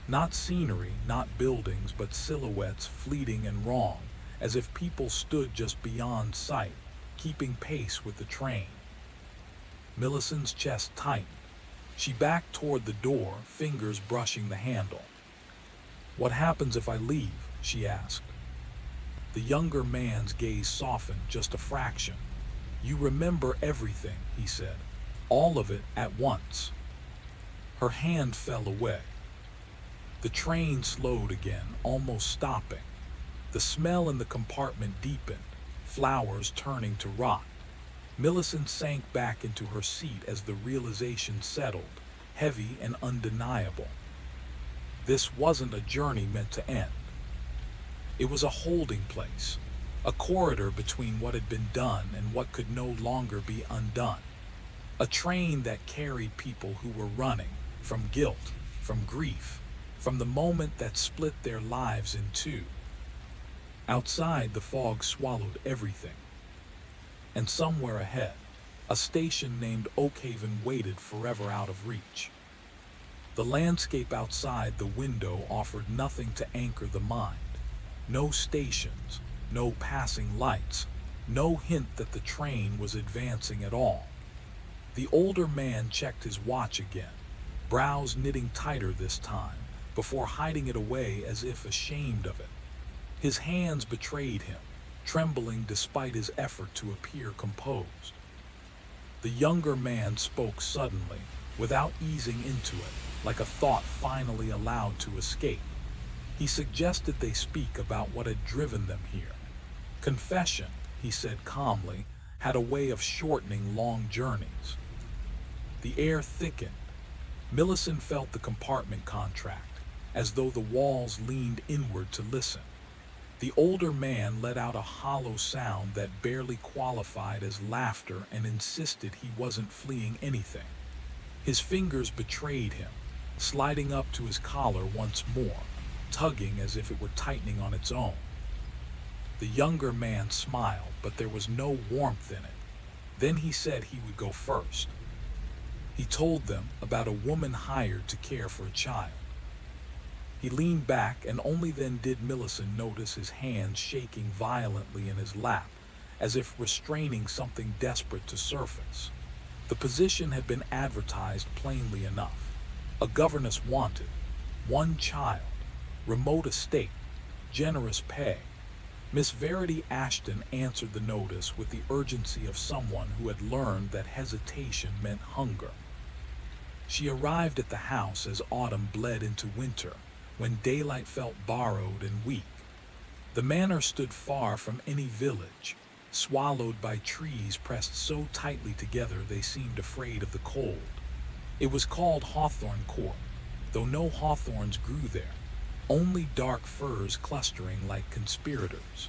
Not scenery, not buildings, but silhouettes, fleeting and wrong, as if people stood just beyond sight, keeping pace with the train. Millicent's chest tightened. She backed toward the door, fingers brushing the handle. "What happens if I leave?" she asked. The younger man's gaze softened just a fraction. "You remember everything," he said. "All of it at once." Her hand fell away. The train slowed again, almost stopping. The smell in the compartment deepened, flowers turning to rot. Millicent sank back into her seat as the realization settled, heavy and undeniable. This wasn't a journey meant to end. It was a holding place, a corridor between what had been done and what could no longer be undone. A train that carried people who were running from guilt, from grief, from the moment that split their lives in two. Outside, the fog swallowed everything. And somewhere ahead, a station named Oak Haven waited forever out of reach. The landscape outside the window offered nothing to anchor the mind. No stations, no passing lights, no hint that the train was advancing at all. The older man checked his watch again, brows knitting tighter this time, before hiding it away as if ashamed of it. His hands betrayed him, trembling despite his effort to appear composed. The younger man spoke suddenly, without easing into it, like a thought finally allowed to escape. He suggested they speak about what had driven them here. Confession, he said calmly, had a way of shortening long journeys. The air thickened. Millicent felt the compartment contract, as though the walls leaned inward to listen. The older man let out a hollow sound that barely qualified as laughter and insisted he wasn't fleeing anything. His fingers betrayed him, sliding up to his collar once more, tugging as if it were tightening on its own. The younger man smiled, but there was no warmth in it. Then he said he would go first. He told them about a woman hired to care for a child. He leaned back, and only then did Millicent notice his hands shaking violently in his lap, as if restraining something desperate to surface. The position had been advertised plainly enough. A governess wanted, one child, remote estate, generous pay. Miss Verity Ashton answered the notice with the urgency of someone who had learned that hesitation meant hunger. She arrived at the house as autumn bled into winter, when daylight felt borrowed and weak. The manor stood far from any village, swallowed by trees pressed so tightly together they seemed afraid of the cold. It was called Hawthorne Court, though no hawthorns grew there, only dark firs clustering like conspirators.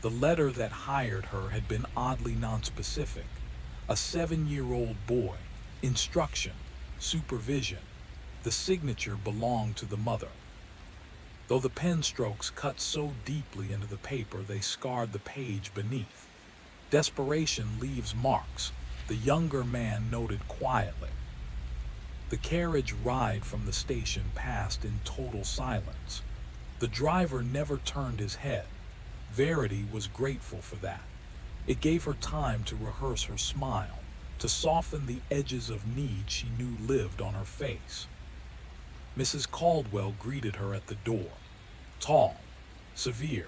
The letter that hired her had been oddly nonspecific. A 7-year-old boy, instruction, supervision. The signature belonged to the mother. Though the pen strokes cut so deeply into the paper they scarred the page beneath. Desperation leaves marks, the younger man noted quietly. The carriage ride from the station passed in total silence. The driver never turned his head. Verity was grateful for that. It gave her time to rehearse her smile, to soften the edges of need she knew lived on her face. Mrs. Caldwell greeted her at the door, tall, severe,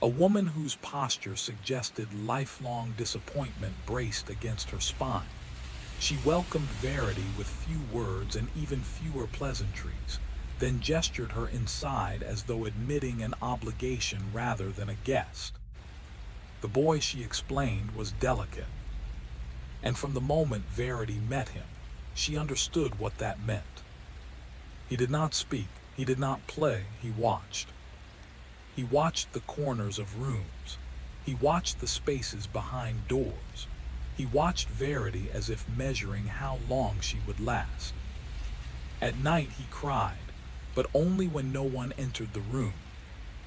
a woman whose posture suggested lifelong disappointment braced against her spine. She welcomed Verity with few words and even fewer pleasantries, then gestured her inside as though admitting an obligation rather than a guest. The boy, she explained, was delicate, and from the moment Verity met him, she understood what that meant. He did not speak, he did not play, he watched. He watched the corners of rooms. He watched the spaces behind doors. He watched Verity as if measuring how long she would last. At night he cried, but only when no one entered the room.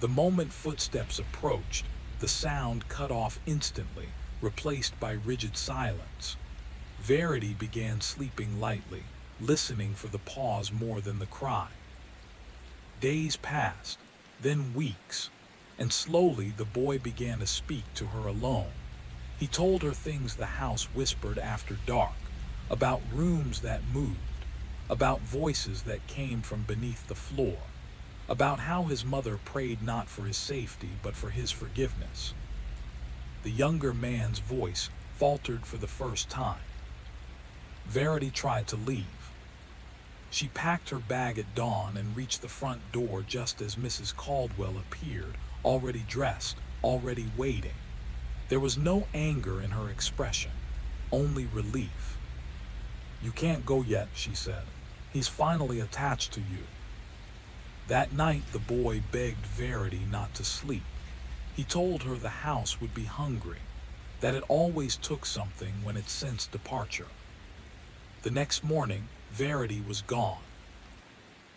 The moment footsteps approached, the sound cut off instantly, replaced by rigid silence. Verity began sleeping lightly, listening for the pause more than the cry. Days passed, then weeks, and slowly the boy began to speak to her alone. He told her things the house whispered after dark, about rooms that moved, about voices that came from beneath the floor, about how his mother prayed not for his safety but for his forgiveness. The younger man's voice faltered for the first time. Verity tried to leave. She packed her bag at dawn and reached the front door just as Mrs. Caldwell appeared, already dressed, already waiting. There was no anger in her expression, only relief. "You can't go yet," she said. "He's finally attached to you." That night the boy begged Verity not to sleep. He told her the house would be hungry, that it always took something when it sensed departure. The next morning, Verity was gone.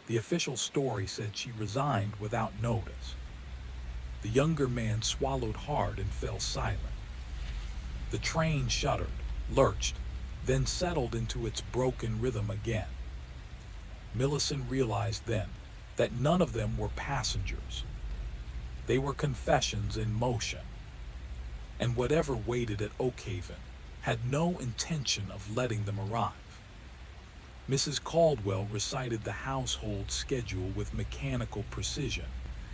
The official story said she resigned without notice. The younger man swallowed hard and fell silent. The train shuddered, lurched, then settled into its broken rhythm again. Millicent realized then that none of them were passengers. They were confessions in motion, and whatever waited at Oakhaven had no intention of letting them arrive. Mrs. Caldwell recited the household schedule with mechanical precision,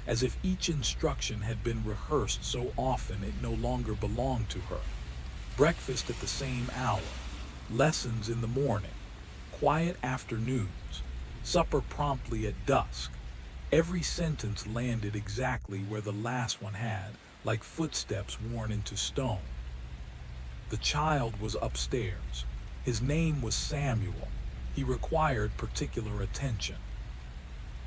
as if each instruction had been rehearsed so often it no longer belonged to her. Breakfast at the same hour, lessons in the morning, quiet afternoons, supper promptly at dusk. Every sentence landed exactly where the last one had, like footsteps worn into stone. The child was upstairs. His name was Samuel. He required particular attention.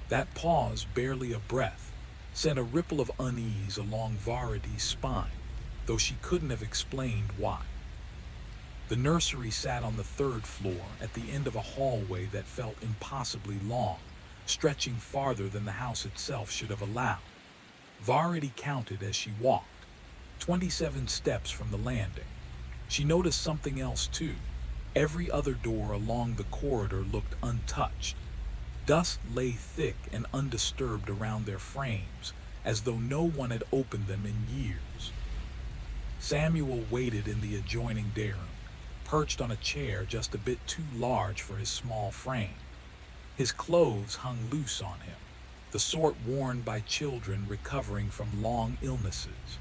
That pause, barely a breath, sent a ripple of unease along Verity's spine, though she couldn't have explained why. The nursery sat on the 3rd floor at the end of a hallway that felt impossibly long, stretching farther than the house itself should have allowed. Verity counted as she walked, 27 steps from the landing. She noticed something else too. Every other door along the corridor looked untouched. Dust lay thick and undisturbed around their frames, as though no one had opened them in years. Samuel waited in the adjoining day room, perched on a chair just a bit too large for his small frame. His clothes hung loose on him, the sort worn by children recovering from long illnesses.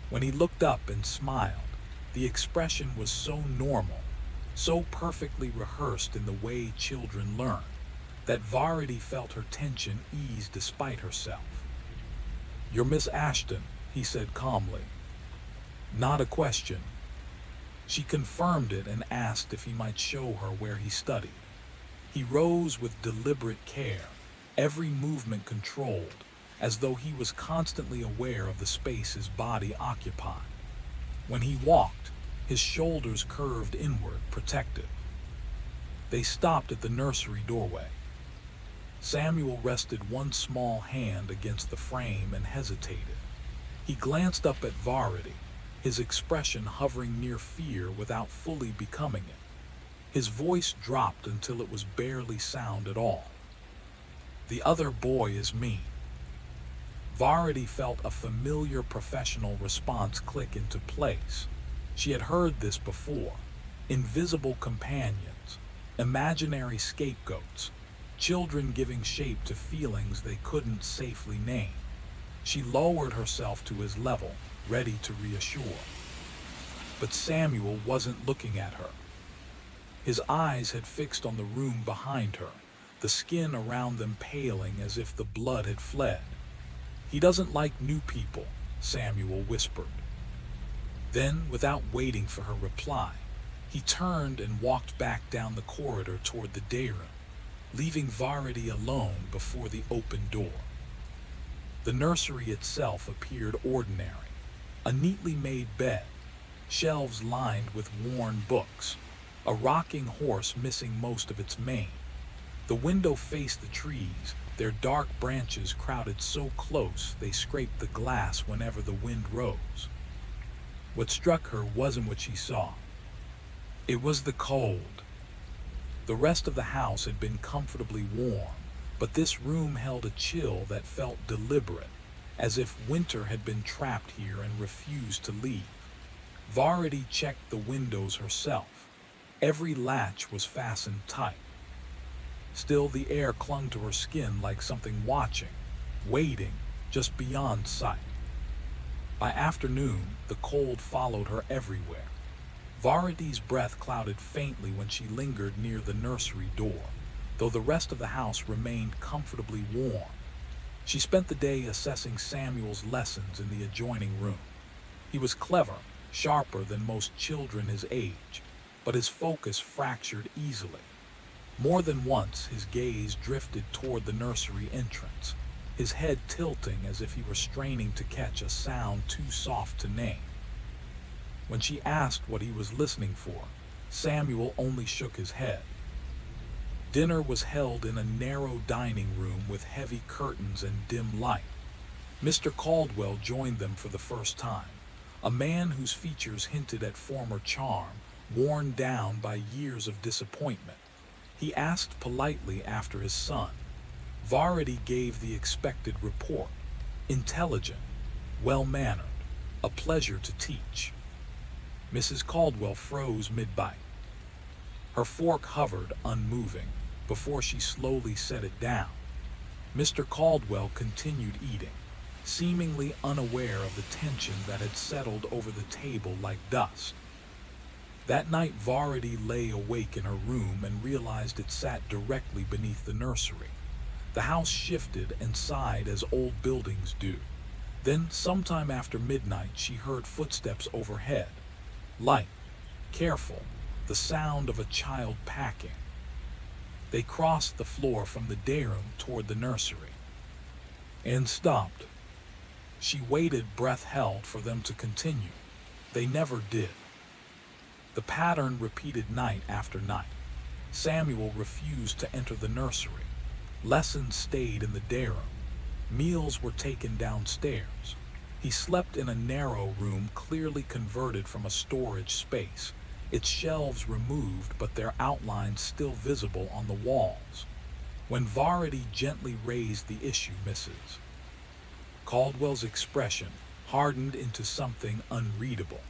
When he looked up and smiled, the expression was so normal, so perfectly rehearsed in the way children learn, that Varity felt her tension ease despite herself. "You're Miss Ashton," he said calmly. Not a question. She confirmed it and asked if he might show her where he studied. He rose with deliberate care, every movement controlled, as though he was constantly aware of the space his body occupied. When he walked, his shoulders curved inward, protective. They stopped at the nursery doorway. Samuel rested one small hand against the frame and hesitated. He glanced up at Varity, his expression hovering near fear without fully becoming it. His voice dropped until it was barely sound at all. "The other boy is me." Varity felt a familiar professional response click into place. She had heard this before. Invisible companions, imaginary scapegoats, children giving shape to feelings they couldn't safely name. She lowered herself to his level, ready to reassure. But Samuel wasn't looking at her. His eyes had fixed on the room behind her, the skin around them paling as if the blood had fled. "He doesn't like new people," Samuel whispered. Then, without waiting for her reply, he turned and walked back down the corridor toward the day room, leaving Varity alone before the open door. The nursery itself appeared ordinary. A neatly made bed, shelves lined with worn books, a rocking horse missing most of its mane. The window faced the trees, their dark branches crowded so close they scraped the glass whenever the wind rose. What struck her wasn't what she saw. It was the cold. The rest of the house had been comfortably warm, but this room held a chill that felt deliberate, as if winter had been trapped here and refused to leave. Varity checked the windows herself. Every latch was fastened tight. Still, the air clung to her skin like something watching, waiting, just beyond sight. By afternoon, the cold followed her everywhere. Varity's breath clouded faintly when she lingered near the nursery door, though the rest of the house remained comfortably warm. She spent the day assessing Samuel's lessons in the adjoining room. He was clever, sharper than most children his age, but his focus fractured easily. More than once, his gaze drifted toward the nursery entrance, his head tilting as if he were straining to catch a sound too soft to name. When she asked what he was listening for, Samuel only shook his head. Dinner was held in a narrow dining room with heavy curtains and dim light. Mr. Caldwell joined them for the first time, a man whose features hinted at former charm, worn down by years of disappointment. He asked politely after his son. Varity gave the expected report: intelligent, well-mannered, a pleasure to teach. Mrs. Caldwell froze mid-bite. Her fork hovered, unmoving, before she slowly set it down. Mr. Caldwell continued eating, seemingly unaware of the tension that had settled over the table like dust. That night, Varity lay awake in her room and realized it sat directly beneath the nursery. The house shifted and sighed as old buildings do. Then, sometime after midnight, she heard footsteps overhead. Light, careful, the sound of a child packing. They crossed the floor from the day room toward the nursery and stopped. She waited, breath held, for them to continue. They never did. The pattern repeated night after night. Samuel refused to enter the nursery. Lessons stayed in the day room. Meals were taken downstairs. He slept in a narrow room clearly converted from a storage space, its shelves removed but their outlines still visible on the walls. When Varady gently raised the issue, Mrs. Caldwell's expression hardened into something unreadable.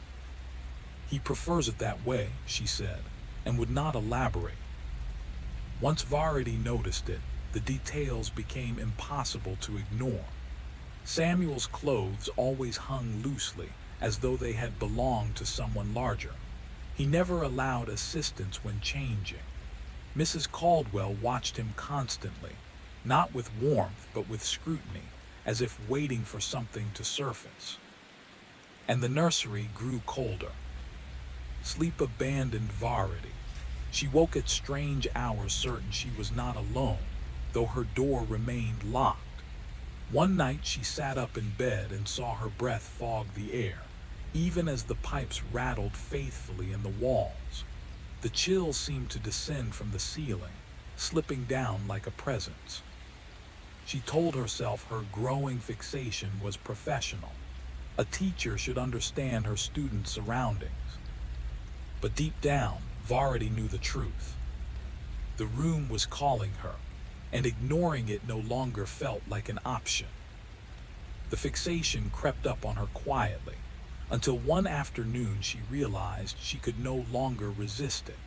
"He prefers it that way," she said, and would not elaborate. Once Varady noticed it, the details became impossible to ignore. Samuel's clothes always hung loosely, as though they had belonged to someone larger. He never allowed assistance when changing. Mrs. Caldwell watched him constantly, not with warmth but with scrutiny, as if waiting for something to surface. And the nursery grew colder. Sleep abandoned Varady. She woke at strange hours, certain she was not alone, though her door remained locked. One night she sat up in bed and saw her breath fog the air, even as the pipes rattled faithfully in the walls. The chill seemed to descend from the ceiling, slipping down like a presence. She told herself her growing fixation was professional. A teacher should understand her students' surroundings. But deep down, Varady knew the truth. The room was calling her, and ignoring it no longer felt like an option. The fixation crept up on her quietly, until one afternoon she realized she could no longer resist it.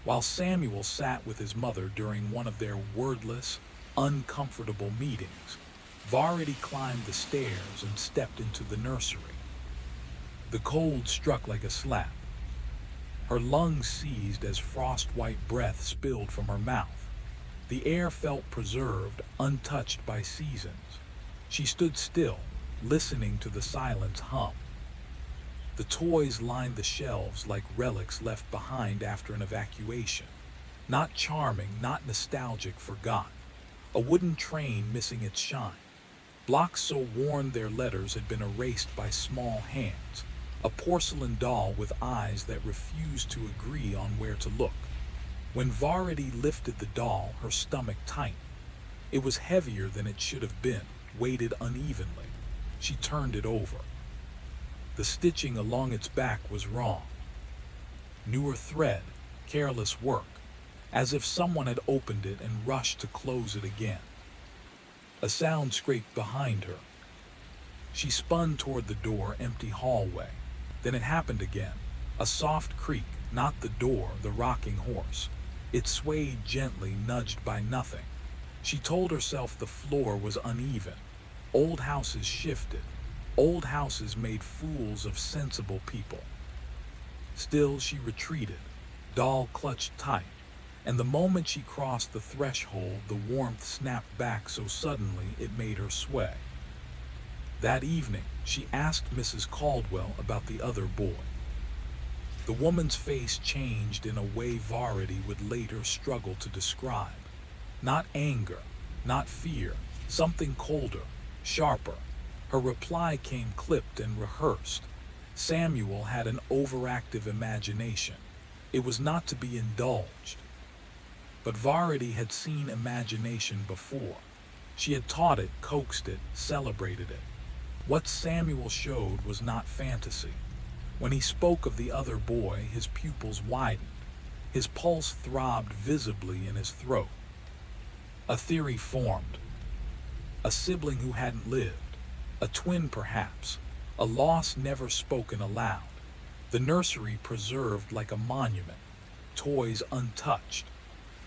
While Samuel sat with his mother during one of their wordless, uncomfortable meetings, Varady climbed the stairs and stepped into the nursery. The cold struck like a slap. Her lungs seized as frost-white breath spilled from her mouth. The air felt preserved, untouched by seasons. She stood still, listening to the silence hum. The toys lined the shelves like relics left behind after an evacuation. Not charming, not nostalgic, forgotten. A wooden train missing its shine. Blocks so worn their letters had been erased by small hands. A porcelain doll with eyes that refused to agree on where to look. When Varady lifted the doll, her stomach tightened. It was heavier than it should have been, weighted unevenly. She turned it over. The stitching along its back was wrong. Newer thread, careless work, as if someone had opened it and rushed to close it again. A sound scraped behind her. She spun toward the door, empty hallway. Then it happened again. A soft creak, not the door, the rocking horse. It swayed gently, nudged by nothing. She told herself the floor was uneven. Old houses shifted. Old houses made fools of sensible people. Still she retreated, doll clutched tight, and the moment she crossed the threshold, the warmth snapped back so suddenly it made her sway. That evening, she asked Mrs. Caldwell about the other boy. The woman's face changed in a way Varady would later struggle to describe. Not anger, not fear, something colder, sharper. Her reply came clipped and rehearsed. Samuel had an overactive imagination. It was not to be indulged. But Varady had seen imagination before. She had taught it, coaxed it, celebrated it. What Samuel showed was not fantasy. When he spoke of the other boy, his pupils widened. His pulse throbbed visibly in his throat. A theory formed. A sibling who hadn't lived. A twin, perhaps. A loss never spoken aloud. The nursery preserved like a monument. Toys untouched.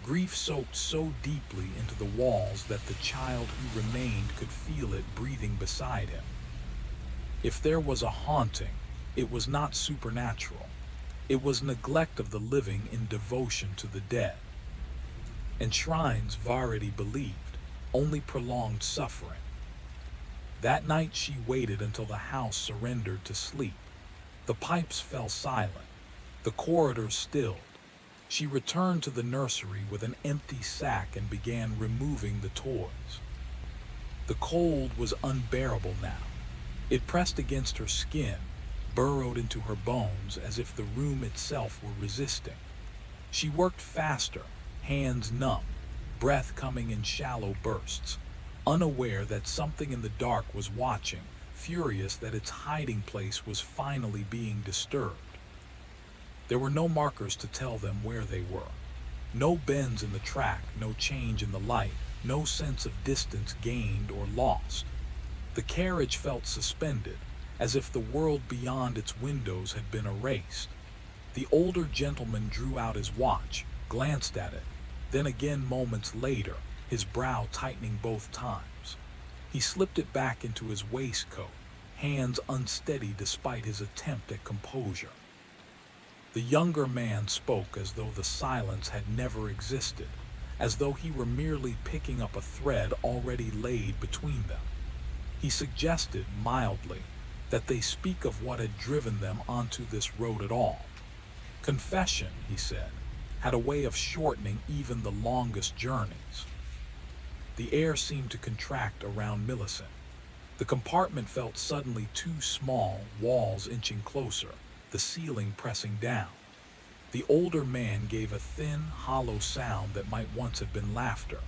Grief soaked so deeply into the walls that the child who remained could feel it breathing beside him. If there was a haunting, it was not supernatural. It was neglect of the living in devotion to the dead. And shrines, Varady believed, only prolonged suffering. That night she waited until the house surrendered to sleep. The pipes fell silent. The corridors stilled. She returned to the nursery with an empty sack and began removing the toys. The cold was unbearable now. It pressed against her skin, burrowed into her bones as if the room itself were resisting. She worked faster, hands numb, breath coming in shallow bursts, unaware that something in the dark was watching, furious that its hiding place was finally being disturbed. There were no markers to tell them where they were. No bends in the track, no change in the light, no sense of distance gained or lost. The carriage felt suspended, as if the world beyond its windows had been erased. The older gentleman drew out his watch, glanced at it, then again moments later, his brow tightening both times. He slipped it back into his waistcoat, hands unsteady despite his attempt at composure. The younger man spoke as though the silence had never existed, as though he were merely picking up a thread already laid between them. He suggested, mildly, that they speak of what had driven them onto this road at all. Confession, he said, had a way of shortening even the longest journeys. The air seemed to contract around Millicent. The compartment felt suddenly too small, walls inching closer, the ceiling pressing down. The older man gave a thin, hollow sound that might once have been laughter.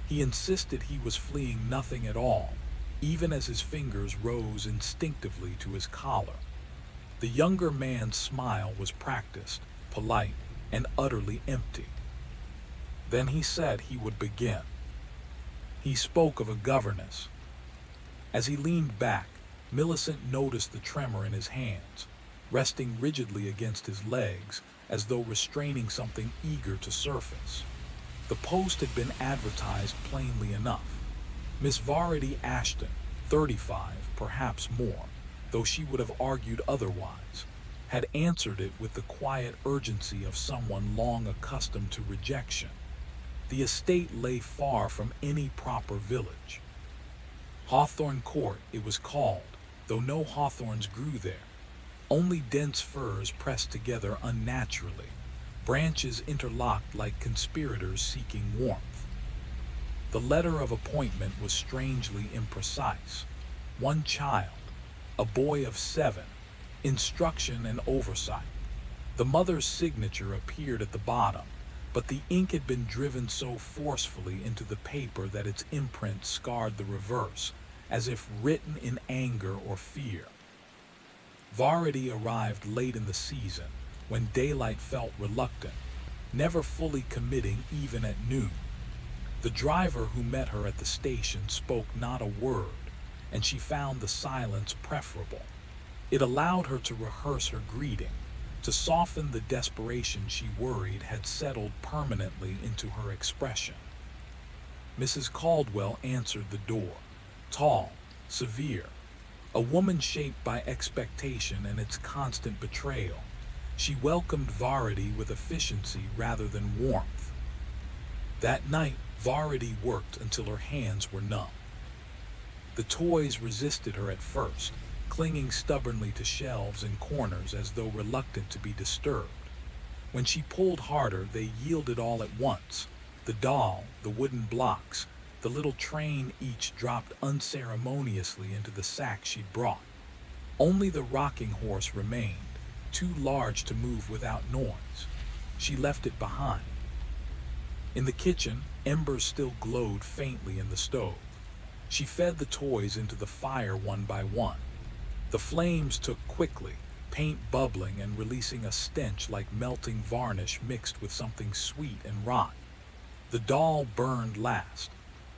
He insisted he was fleeing nothing at all, even as his fingers rose instinctively to his collar. The younger man's smile was practiced, polite, and utterly empty. Then he said he would begin. He spoke of a governess. As he leaned back, Millicent noticed the tremor in his hands, resting rigidly against his legs as though restraining something eager to surface. The post had been advertised plainly enough. Miss Varady Ashton, 35, perhaps more, though she would have argued otherwise, had answered it with the quiet urgency of someone long accustomed to rejection. The estate lay far from any proper village. Hawthorne Court, it was called, though no hawthorns grew there. Only dense firs pressed together unnaturally, branches interlocked like conspirators seeking warmth. The letter of appointment was strangely imprecise. One child, a boy of 7, instruction and oversight. The mother's signature appeared at the bottom, but the ink had been driven so forcefully into the paper that its imprint scarred the reverse, as if written in anger or fear. Varady arrived late in the season, when daylight felt reluctant, never fully committing even at noon. The driver who met her at the station spoke not a word, and she found the silence preferable. It allowed her to rehearse her greeting, to soften the desperation she worried had settled permanently into her expression. Mrs. Caldwell answered the door, tall, severe, a woman shaped by expectation and its constant betrayal. She welcomed Varady with efficiency rather than warmth. That night, Varady worked until her hands were numb. The toys resisted her at first, clinging stubbornly to shelves and corners as though reluctant to be disturbed. When she pulled harder, they yielded all at once. The doll, the wooden blocks, the little train each dropped unceremoniously into the sack she'd brought. Only the rocking horse remained, too large to move without noise. She left it behind. In the kitchen, embers still glowed faintly in the stove. She fed the toys into the fire one by one. The flames took quickly, paint bubbling and releasing a stench like melting varnish mixed with something sweet and rotten. The doll burned last,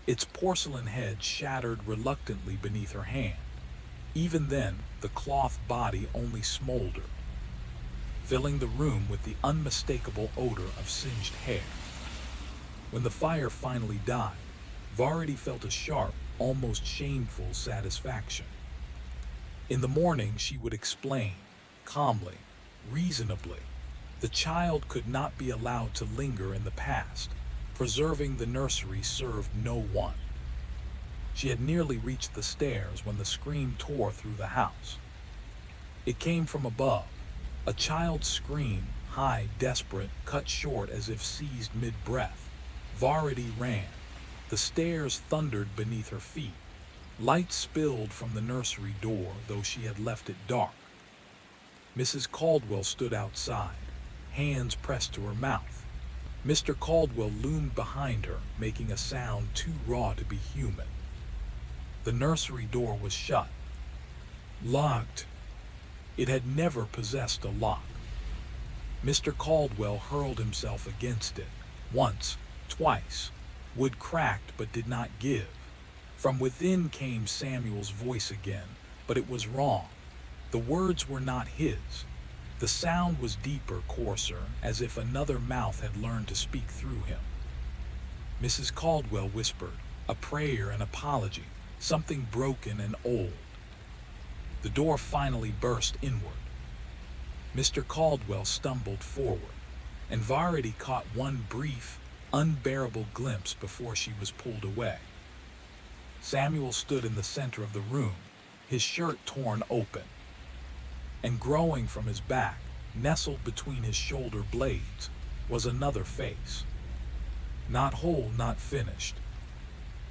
its porcelain head shattered reluctantly beneath her hand. Even then, the cloth body only smoldered, filling the room with the unmistakable odor of singed hair. When the fire finally died, Varady felt a sharp, almost shameful satisfaction. In the morning, she would explain, calmly, reasonably. The child could not be allowed to linger in the past. Preserving the nursery served no one. She had nearly reached the stairs when the scream tore through the house. It came from above, a child's scream, high, desperate, cut short as if seized mid-breath. Varady ran. The stairs thundered beneath her feet. Light spilled from the nursery door, though she had left it dark. Mrs. Caldwell stood outside, hands pressed to her mouth. Mr. Caldwell loomed behind her, making a sound too raw to be human. The nursery door was shut. Locked. It had never possessed a lock. Mr. Caldwell hurled himself against it, Once, twice. Wood cracked but did not give. From within came Samuel's voice again, but it was wrong. The words were not his. The sound was deeper, coarser, as if another mouth had learned to speak through him. Mrs. Caldwell whispered, a prayer, an apology, something broken and old. The door finally burst inward. Mr. Caldwell stumbled forward, and Varity caught one brief, unbearable glimpse before she was pulled away. Samuel stood in the center of the room, his shirt torn open, and growing from his back, nestled between his shoulder blades, was another face. Not whole, not finished,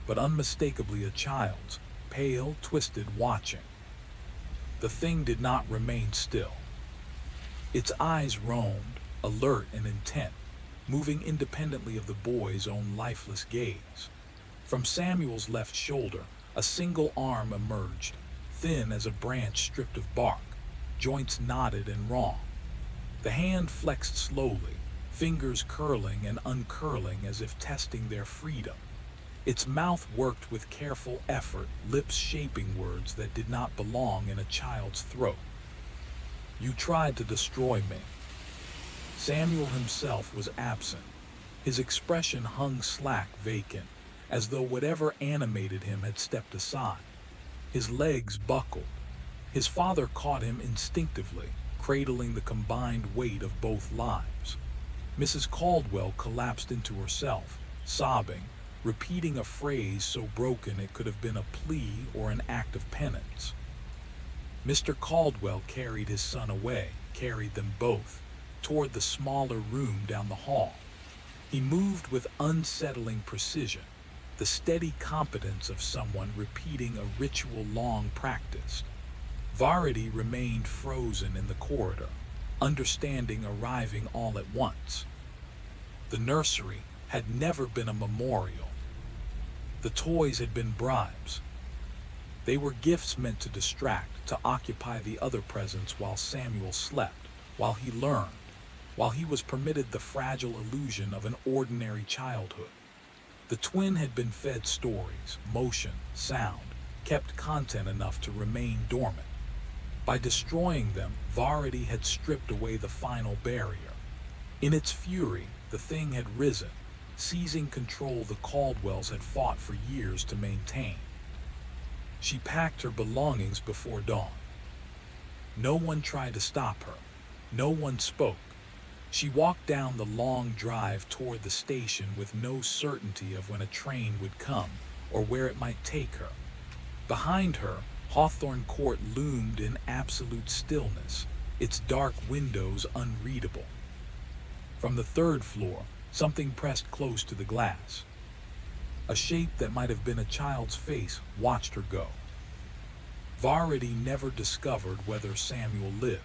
but unmistakably a child's, pale, twisted, watching. The thing did not remain still. Its eyes roamed, alert and intent, moving independently of the boy's own lifeless gaze. From Samuel's left shoulder, a single arm emerged, thin as a branch stripped of bark, joints knotted and raw. The hand flexed slowly, fingers curling and uncurling as if testing their freedom. Its mouth worked with careful effort, lips shaping words that did not belong in a child's throat. You tried to destroy me. Samuel himself was absent. His expression hung slack, vacant, as though whatever animated him had stepped aside. His legs buckled. His father caught him instinctively, cradling the combined weight of both lives. Mrs. Caldwell collapsed into herself, sobbing, repeating a phrase so broken it could have been a plea or an act of penance. Mr. Caldwell carried his son away, carried them both, toward the smaller room down the hall. He moved with unsettling precision, the steady competence of someone repeating a ritual long practiced. Varity remained frozen in the corridor, understanding arriving all at once. The nursery had never been a memorial. The toys had been bribes. They were gifts meant to distract, to occupy the other presents while Samuel slept, while he learned, while he was permitted the fragile illusion of an ordinary childhood. The twin had been fed stories, motion, sound, kept content enough to remain dormant. By destroying them, Varity had stripped away the final barrier. In its fury, the thing had risen, seizing control the Caldwells had fought for years to maintain. She packed her belongings before dawn. No one tried to stop her. No one spoke. She walked down the long drive toward the station with no certainty of when a train would come or where it might take her. Behind her, Hawthorne Court loomed in absolute stillness, its dark windows unreadable. From the third floor, something pressed close to the glass. A shape that might have been a child's face watched her go. Varity never discovered whether Samuel lived.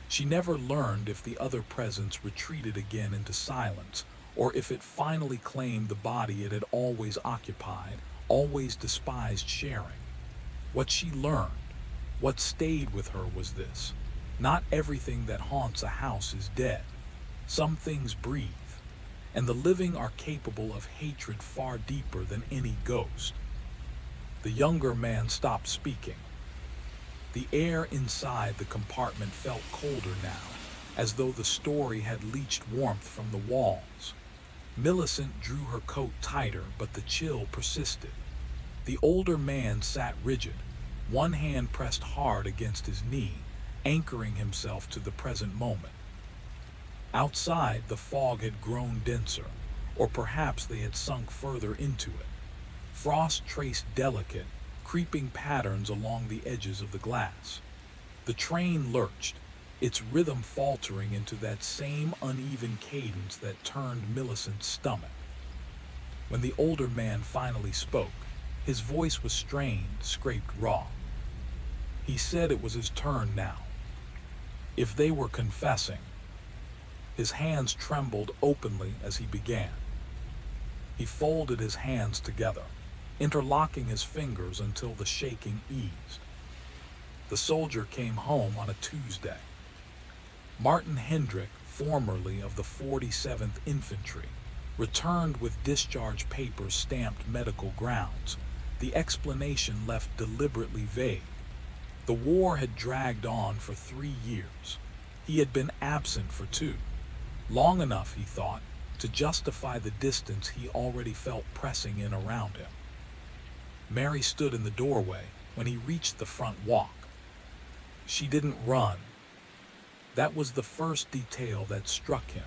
She never learned if the other presence retreated again into silence, or if it finally claimed the body it had always occupied, always despised sharing. What she learned, what stayed with her was this: not everything that haunts a house is dead. Some things breathe, and the living are capable of hatred far deeper than any ghost. The younger man stopped speaking. The air inside the compartment felt colder now, as though the story had leached warmth from the walls. Millicent drew her coat tighter, but the chill persisted. The older man sat rigid, one hand pressed hard against his knee, anchoring himself to the present moment. Outside, the fog had grown denser, or perhaps they had sunk further into it. Frost traced delicate, creeping patterns along the edges of the glass. The train lurched, its rhythm faltering into that same uneven cadence that turned Millicent's stomach. When the older man finally spoke, his voice was strained, scraped raw. He said it was his turn now. If they were confessing. His hands trembled openly as he began. He folded his hands together, interlocking his fingers until the shaking eased. The soldier came home on a Tuesday. Martin Hendrick, formerly of the 47th Infantry, returned with discharge papers stamped medical grounds. The explanation left deliberately vague. The war had dragged on for 3 years. He had been absent for 2. Long enough, he thought, to justify the distance he already felt pressing in around him. Mary stood in the doorway when he reached the front walk. She didn't run. That was the first detail that struck him.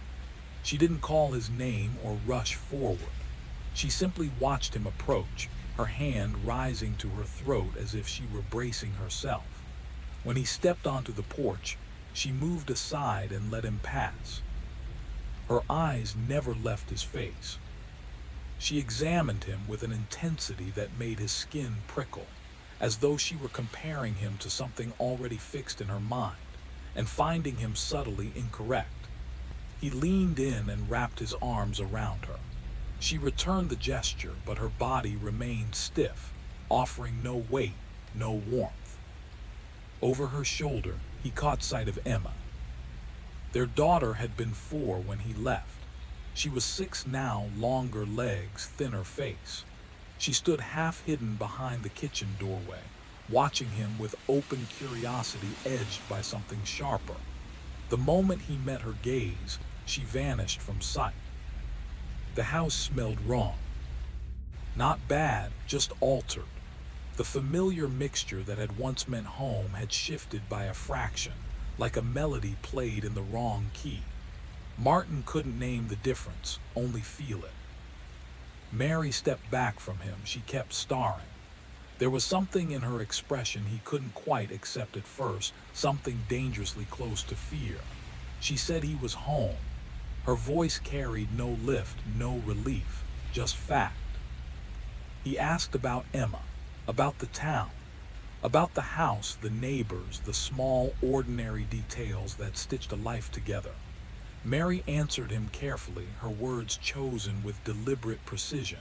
She didn't call his name or rush forward. She simply watched him approach, her hand rising to her throat as if she were bracing herself. When he stepped onto the porch, she moved aside and let him pass. Her eyes never left his face. She examined him with an intensity that made his skin prickle, as though she were comparing him to something already fixed in her mind and finding him subtly incorrect. He leaned in and wrapped his arms around her. She returned the gesture, but her body remained stiff, offering no weight, no warmth. Over her shoulder, he caught sight of Emma. Their daughter had been 4 when he left. She was 6 now, longer legs, thinner face. She stood half hidden behind the kitchen doorway, watching him with open curiosity edged by something sharper. The moment he met her gaze, she vanished from sight. The house smelled wrong. Not bad, just altered. The familiar mixture that had once meant home had shifted by a fraction, like a melody played in the wrong key. Martin couldn't name the difference, only feel it. Mary stepped back from him. She kept staring. There was something in her expression he couldn't quite accept at first, something dangerously close to fear. She said he was home. Her voice carried no lift, no relief, just fact. He asked about Emma, about the town, about the house, the neighbors, the small, ordinary details that stitched a life together. Mary answered him carefully, her words chosen with deliberate precision.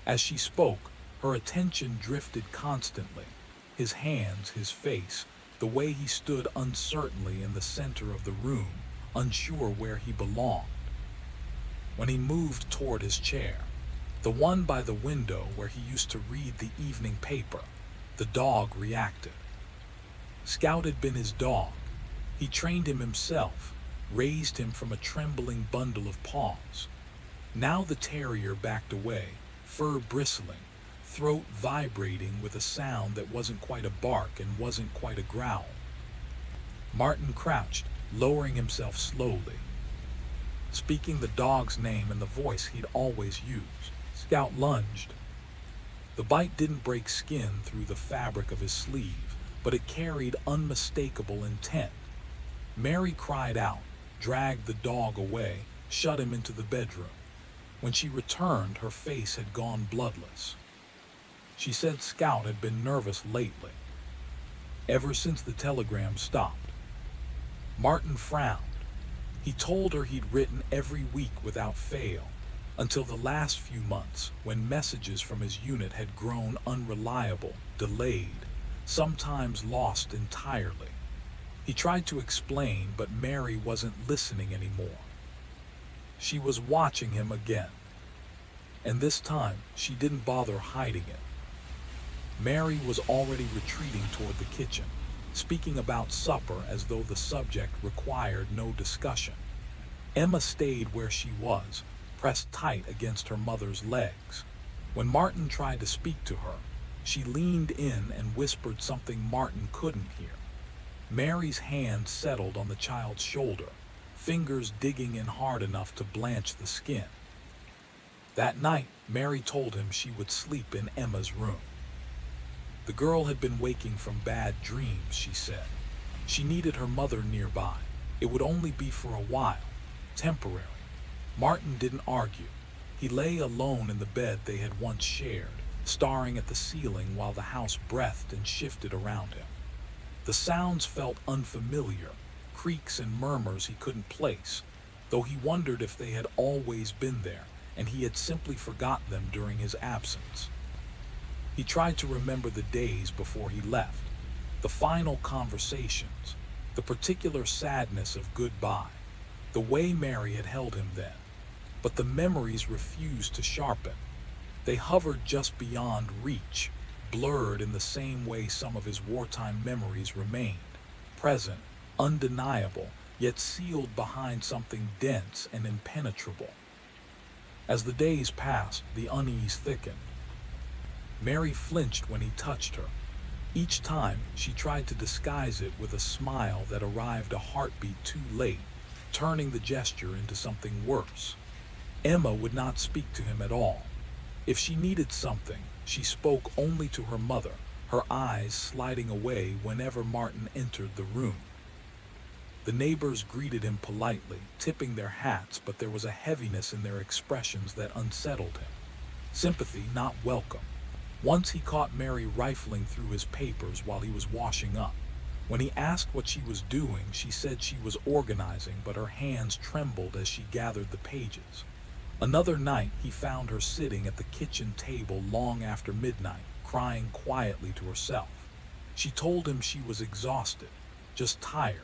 As she spoke, her attention drifted constantly. His hands, his face, the way he stood uncertainly in the center of the room, unsure where he belonged. When he moved toward his chair, the one by the window where he used to read the evening paper, the dog reacted. Scout had been his dog. He trained him himself, raised him from a trembling bundle of paws. Now the terrier backed away, fur bristling, throat vibrating with a sound that wasn't quite a bark and wasn't quite a growl. Martin crouched, lowering himself slowly, speaking the dog's name in the voice he'd always used. Scout lunged. The bite didn't break skin through the fabric of his sleeve, but it carried unmistakable intent. Mary cried out, dragged the dog away, shut him into the bedroom. When she returned, her face had gone bloodless. She said Scout had been nervous lately, ever since the telegram stopped. Martin frowned. He told her he'd written every week without fail, until the last few months, when messages from his unit had grown unreliable, delayed, sometimes lost entirely. He tried to explain, but Mary wasn't listening anymore. She was watching him again, and this time she didn't bother hiding it. Mary was already retreating toward the kitchen, speaking about supper as though the subject required no discussion. Emma stayed where she was, pressed tight against her mother's legs. When Martin tried to speak to her, she leaned in and whispered something Martin couldn't hear. Mary's hand settled on the child's shoulder, fingers digging in hard enough to blanch the skin. That night, Mary told him she would sleep in Emma's room. The girl had been waking from bad dreams, she said. She needed her mother nearby. It would only be for a while, temporary. Martin didn't argue. He lay alone in the bed they had once shared, staring at the ceiling while the house breathed and shifted around him. The sounds felt unfamiliar, creaks and murmurs he couldn't place, though he wondered if they had always been there and he had simply forgotten them during his absence. He tried to remember the days before he left, the final conversations, the particular sadness of goodbye, the way Mary had held him then. but the memories refused to sharpen. They hovered just beyond reach, blurred in the same way some of his wartime memories remained, present, undeniable, yet sealed behind something dense and impenetrable. As the days passed, the unease thickened. Mary flinched when he touched her. Each time, she tried to disguise it with a smile that arrived a heartbeat too late, turning the gesture into something worse. Emma would not speak to him at all. If she needed something, she spoke only to her mother, her eyes sliding away whenever Martin entered the room. The neighbors greeted him politely, tipping their hats, but there was a heaviness in their expressions that unsettled him. Sympathy, not welcome. Once he caught Mary rifling through his papers while he was washing up. When he asked what she was doing, she said she was organizing, but her hands trembled as she gathered the pages. Another night, he found her sitting at the kitchen table long after midnight, crying quietly to herself. She told him she was exhausted, just tired,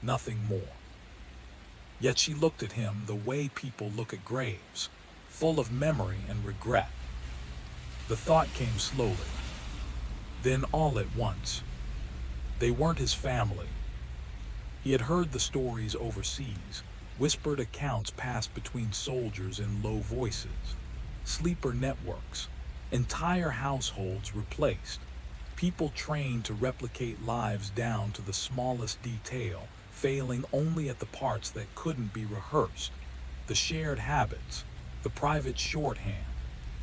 nothing more. Yet she looked at him the way people look at graves, full of memory and regret. The thought came slowly. Then all at once. They weren't his family. He had heard the stories overseas, whispered accounts passed between soldiers in low voices, sleeper networks, entire households replaced, people trained to replicate lives down to the smallest detail, failing only at the parts that couldn't be rehearsed, the shared habits, the private shorthand,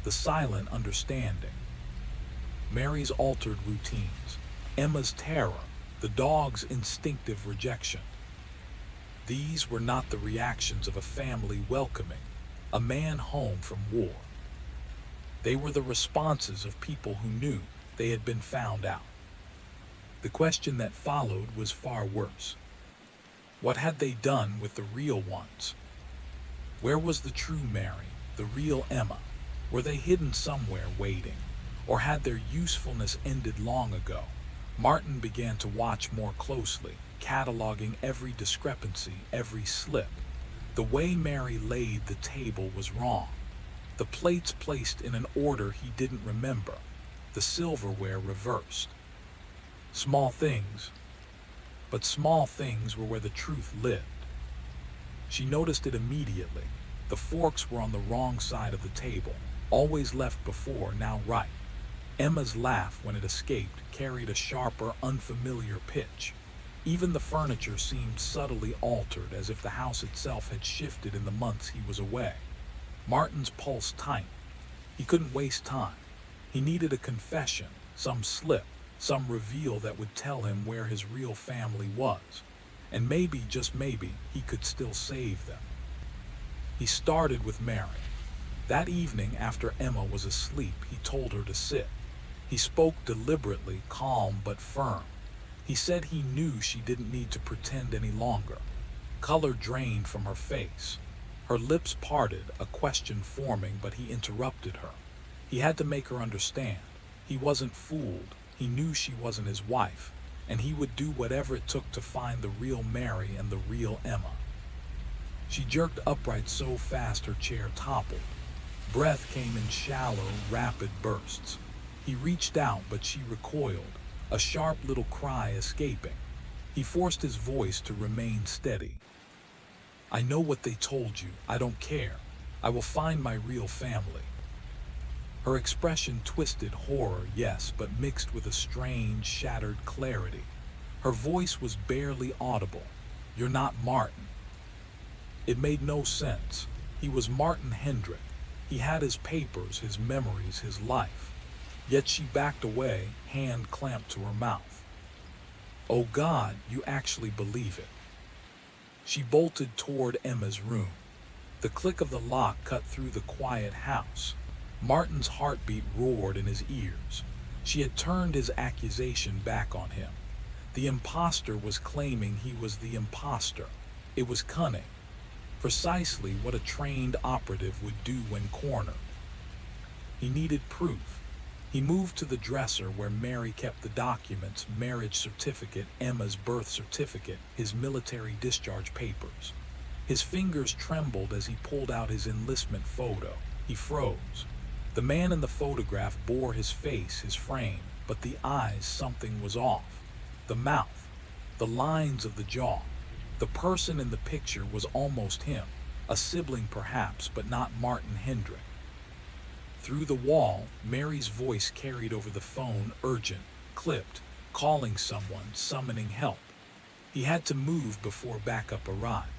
the silent understanding. Mary's altered routines, Emma's terror, the dog's instinctive rejection. These were not the reactions of a family welcoming a man home from war. They were the responses of people who knew they had been found out. The question that followed was far worse. What had they done with the real ones? Where was the true Mary, the real Emma? Were they hidden somewhere waiting? Or had their usefulness ended long ago? Martin began to watch more closely, cataloging every discrepancy, every slip. The way Mary laid the table was wrong. The plates placed in an order he didn't remember. The silverware reversed. Small things. But small things were where the truth lived. She noticed it immediately. The forks were on the wrong side of the table, always left before, now right. Emma's laugh, when it escaped, carried a sharper, unfamiliar pitch. Even the furniture seemed subtly altered, as if the house itself had shifted in the months he was away. Martin's pulse tightened. He couldn't waste time. He needed a confession, some slip, some reveal that would tell him where his real family was. And maybe, just maybe, he could still save them. He started with Mary. That evening, after Emma was asleep, he told her to sit. He spoke deliberately, calm but firm. He said he knew she didn't need to pretend any longer. Color drained from her face. Her lips parted, a question forming, but he interrupted her. He had to make her understand. He wasn't fooled. He knew she wasn't his wife, and he would do whatever it took to find the real Mary and the real Emma. She jerked upright so fast her chair toppled. Breath came in shallow, rapid bursts. He reached out, but she recoiled, a sharp little cry escaping. He forced his voice to remain steady. I know what they told you. I don't care. I will find my real family. Her expression twisted horror, yes, but mixed with a strange, shattered clarity. Her voice was barely audible. You're not Martin. It made no sense. He was Martin Hendrick. He had his papers, his memories, his life. Yet she backed away, hand clamped to her mouth. Oh God, you actually believe it. She bolted toward Emma's room. The click of the lock cut through the quiet house. Martin's heartbeat roared in his ears. She had turned his accusation back on him. The imposter was claiming he was the imposter. It was cunning. Precisely what a trained operative would do when cornered. He needed proof. He moved to the dresser where Mary kept the documents, marriage certificate, Emma's birth certificate, his military discharge papers. His fingers trembled as he pulled out his enlistment photo. He froze. The man in the photograph bore his face, his frame, but the eyes, something was off. The mouth, the lines of the jaw. The person in the picture was almost him, a sibling perhaps, but not Martin Hendrick. Through the wall, Mary's voice carried over the phone, urgent, clipped, calling someone, summoning help. He had to move before backup arrived.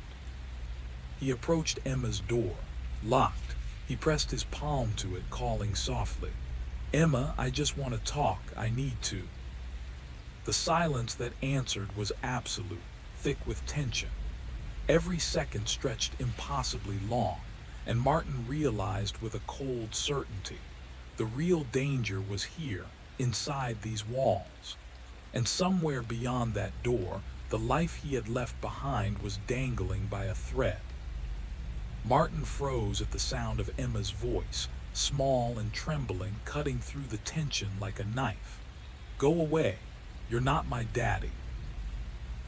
He approached Emma's door, locked. He pressed his palm to it, calling softly, "Emma, I just want to talk. I need to." The silence that answered was absolute, thick with tension. Every second stretched impossibly long, and Martin realized with a cold certainty the real danger was here, inside these walls. And somewhere beyond that door, the life he had left behind was dangling by a thread. Martin froze at the sound of Emma's voice, small and trembling, cutting through the tension like a knife. "Go away. You're not my daddy."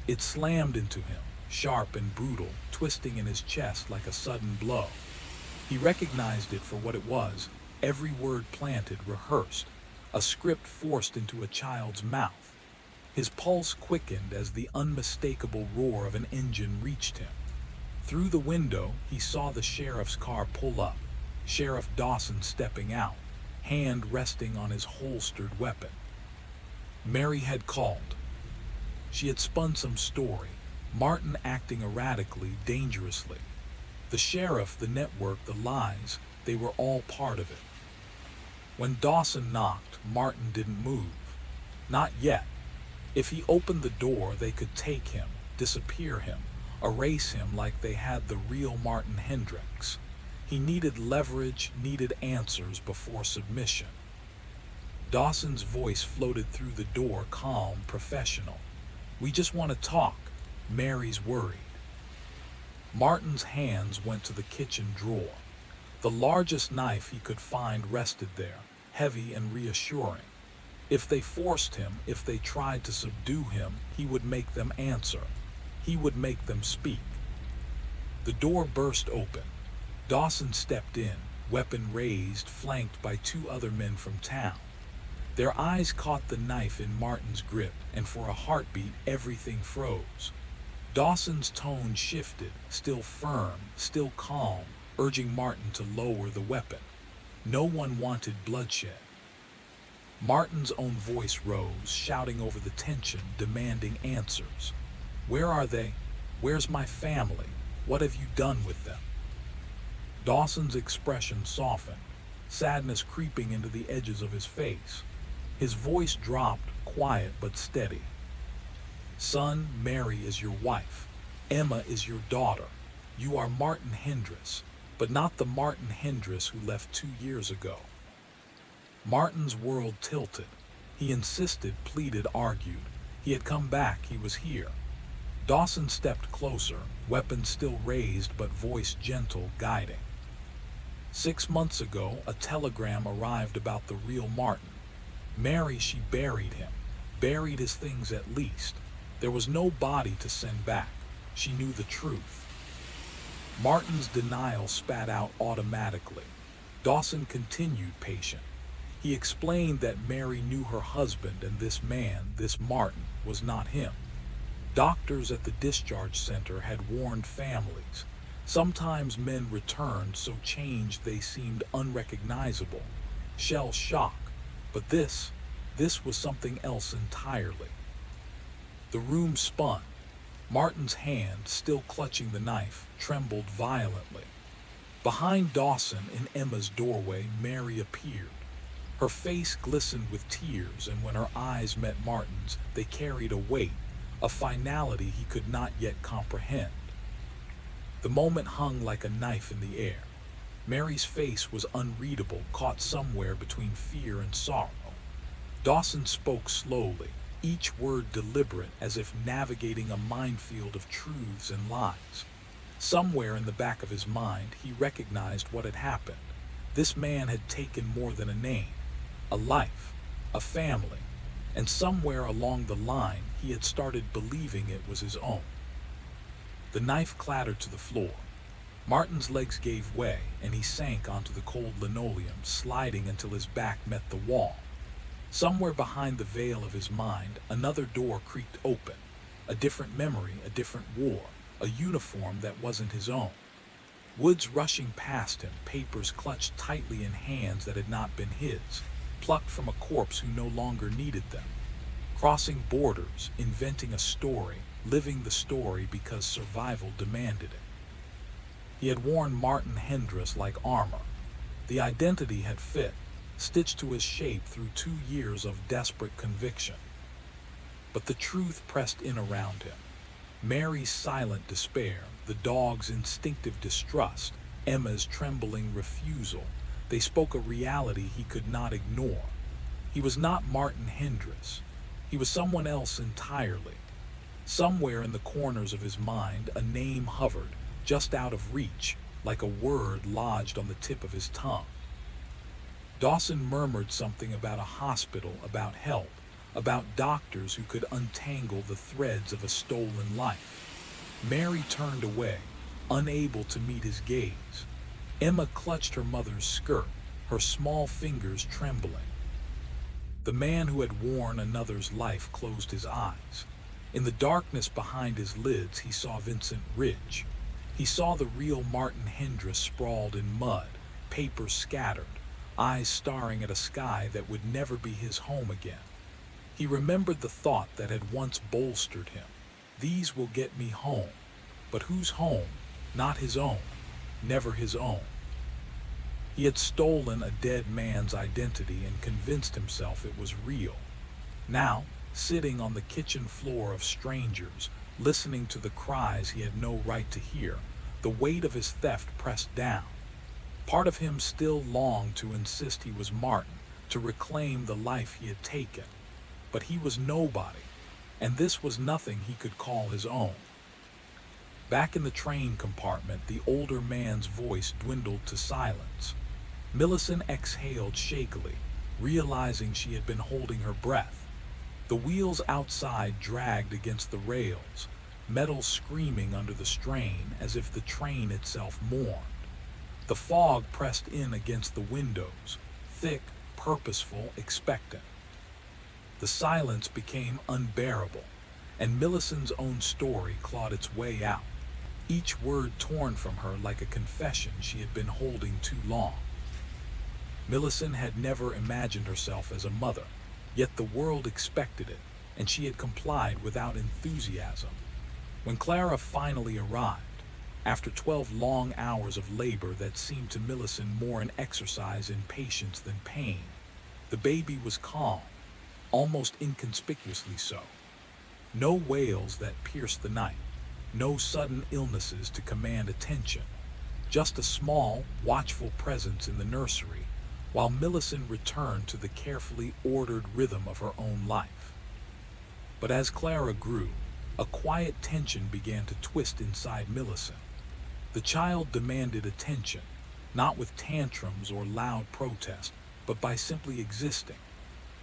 It slammed into him, sharp and brutal, twisting in his chest like a sudden blow. He recognized it for what it was, every word planted, rehearsed, a script forced into a child's mouth. His pulse quickened as the unmistakable roar of an engine reached him. Through the window, he saw the sheriff's car pull up, Sheriff Dawson stepping out, hand resting on his holstered weapon. Mary had called. She had spun some story, Martin acting erratically, dangerously. The sheriff, the network, the lies, they were all part of it. When Dawson knocked, Martin didn't move. Not yet. If he opened the door, they could take him, disappear him, erase him like they had the real Martin Hendricks. He needed leverage, needed answers before submission. Dawson's voice floated through the door, calm, professional. "We just want to talk." Mary's worried. Martin's hands went to the kitchen drawer. The largest knife he could find rested there, heavy and reassuring. If they forced him, if they tried to subdue him, he would make them answer. He would make them speak. The door burst open. Dawson stepped in, weapon raised, flanked by two other men from town. Their eyes caught the knife in Martin's grip, and for a heartbeat, everything froze. Dawson's tone shifted, still firm, still calm, urging Martin to lower the weapon. No one wanted bloodshed. Martin's own voice rose, shouting over the tension, demanding answers. "Where are they? Where's my family? What have you done with them?" Dawson's expression softened, sadness creeping into the edges of his face. His voice dropped, quiet but steady. "Son, Mary is your wife. Emma is your daughter. You are Martin Hendricks, but not the Martin Hendricks who left 2 years ago." Martin's world tilted. He insisted, pleaded, argued. He had come back, he was here. Dawson stepped closer, weapon still raised but voice gentle, guiding. 6 months ago, a telegram arrived about the real Martin. Mary, she buried him, buried his things at least. There was no body to send back. She knew the truth. Martin's denial spat out automatically. Dawson continued, patient. He explained that Mary knew her husband, and this man, this Martin, was not him. Doctors at the discharge center had warned families. Sometimes men returned so changed they seemed unrecognizable. Shell shock. But this was something else entirely. The room spun. Martin's hand, still clutching the knife, trembled violently. Behind Dawson, in Emma's doorway, Mary appeared. Her face glistened with tears, and when her eyes met Martin's, they carried a weight, a finality he could not yet comprehend. The moment hung like a knife in the air. Mary's face was unreadable, caught somewhere between fear and sorrow. Dawson spoke slowly, each word deliberate, as if navigating a minefield of truths and lies. Somewhere in the back of his mind, he recognized what had happened. This man had taken more than a name, a life, a family, and somewhere along the line, he had started believing it was his own. The knife clattered to the floor. Martin's legs gave way, and he sank onto the cold linoleum, sliding until his back met the wall. Somewhere behind the veil of his mind, another door creaked open. A different memory, a different war, a uniform that wasn't his own. Woods rushing past him, papers clutched tightly in hands that had not been his, plucked from a corpse who no longer needed them. Crossing borders, inventing a story, living the story because survival demanded it. He had worn Martin Hendress like armor. The identity had fit, stitched to his shape through 2 years of desperate conviction. But the truth pressed in around him. Mary's silent despair, the dog's instinctive distrust, Emma's trembling refusal, they spoke a reality he could not ignore. He was not Martin Hendress. He was someone else entirely. Somewhere in the corners of his mind, a name hovered, just out of reach, like a word lodged on the tip of his tongue. Dawson murmured something about a hospital, about help, about doctors who could untangle the threads of a stolen life. Mary turned away, unable to meet his gaze. Emma clutched her mother's skirt, her small fingers trembling. The man who had worn another's life closed his eyes. In the darkness behind his lids, he saw Vincent Ridge. He saw the real Martin Hendress sprawled in mud, papers scattered, eyes staring at a sky that would never be his home again. He remembered the thought that had once bolstered him. These will get me home. But whose home? Not his own. Never his own. He had stolen a dead man's identity and convinced himself it was real. Now, sitting on the kitchen floor of strangers, listening to the cries he had no right to hear, the weight of his theft pressed down. Part of him still longed to insist he was Martin, to reclaim the life he had taken. But he was nobody, and this was nothing he could call his own. Back in the train compartment, the older man's voice dwindled to silence. Millicent exhaled shakily, realizing she had been holding her breath. The wheels outside dragged against the rails, metal screaming under the strain as if the train itself mourned. The fog pressed in against the windows, thick, purposeful, expectant. The silence became unbearable, and Millicent's own story clawed its way out, each word torn from her like a confession she had been holding too long. Millicent had never imagined herself as a mother, yet the world expected it, and she had complied without enthusiasm. When Clara finally arrived, after 12 long hours of labor that seemed to Millicent more an exercise in patience than pain, the baby was calm, almost inconspicuously so. No wails that pierced the night, no sudden illnesses to command attention, just a small, watchful presence in the nursery, while Millicent returned to the carefully ordered rhythm of her own life. But as Clara grew, a quiet tension began to twist inside Millicent. The child demanded attention, not with tantrums or loud protest, but by simply existing.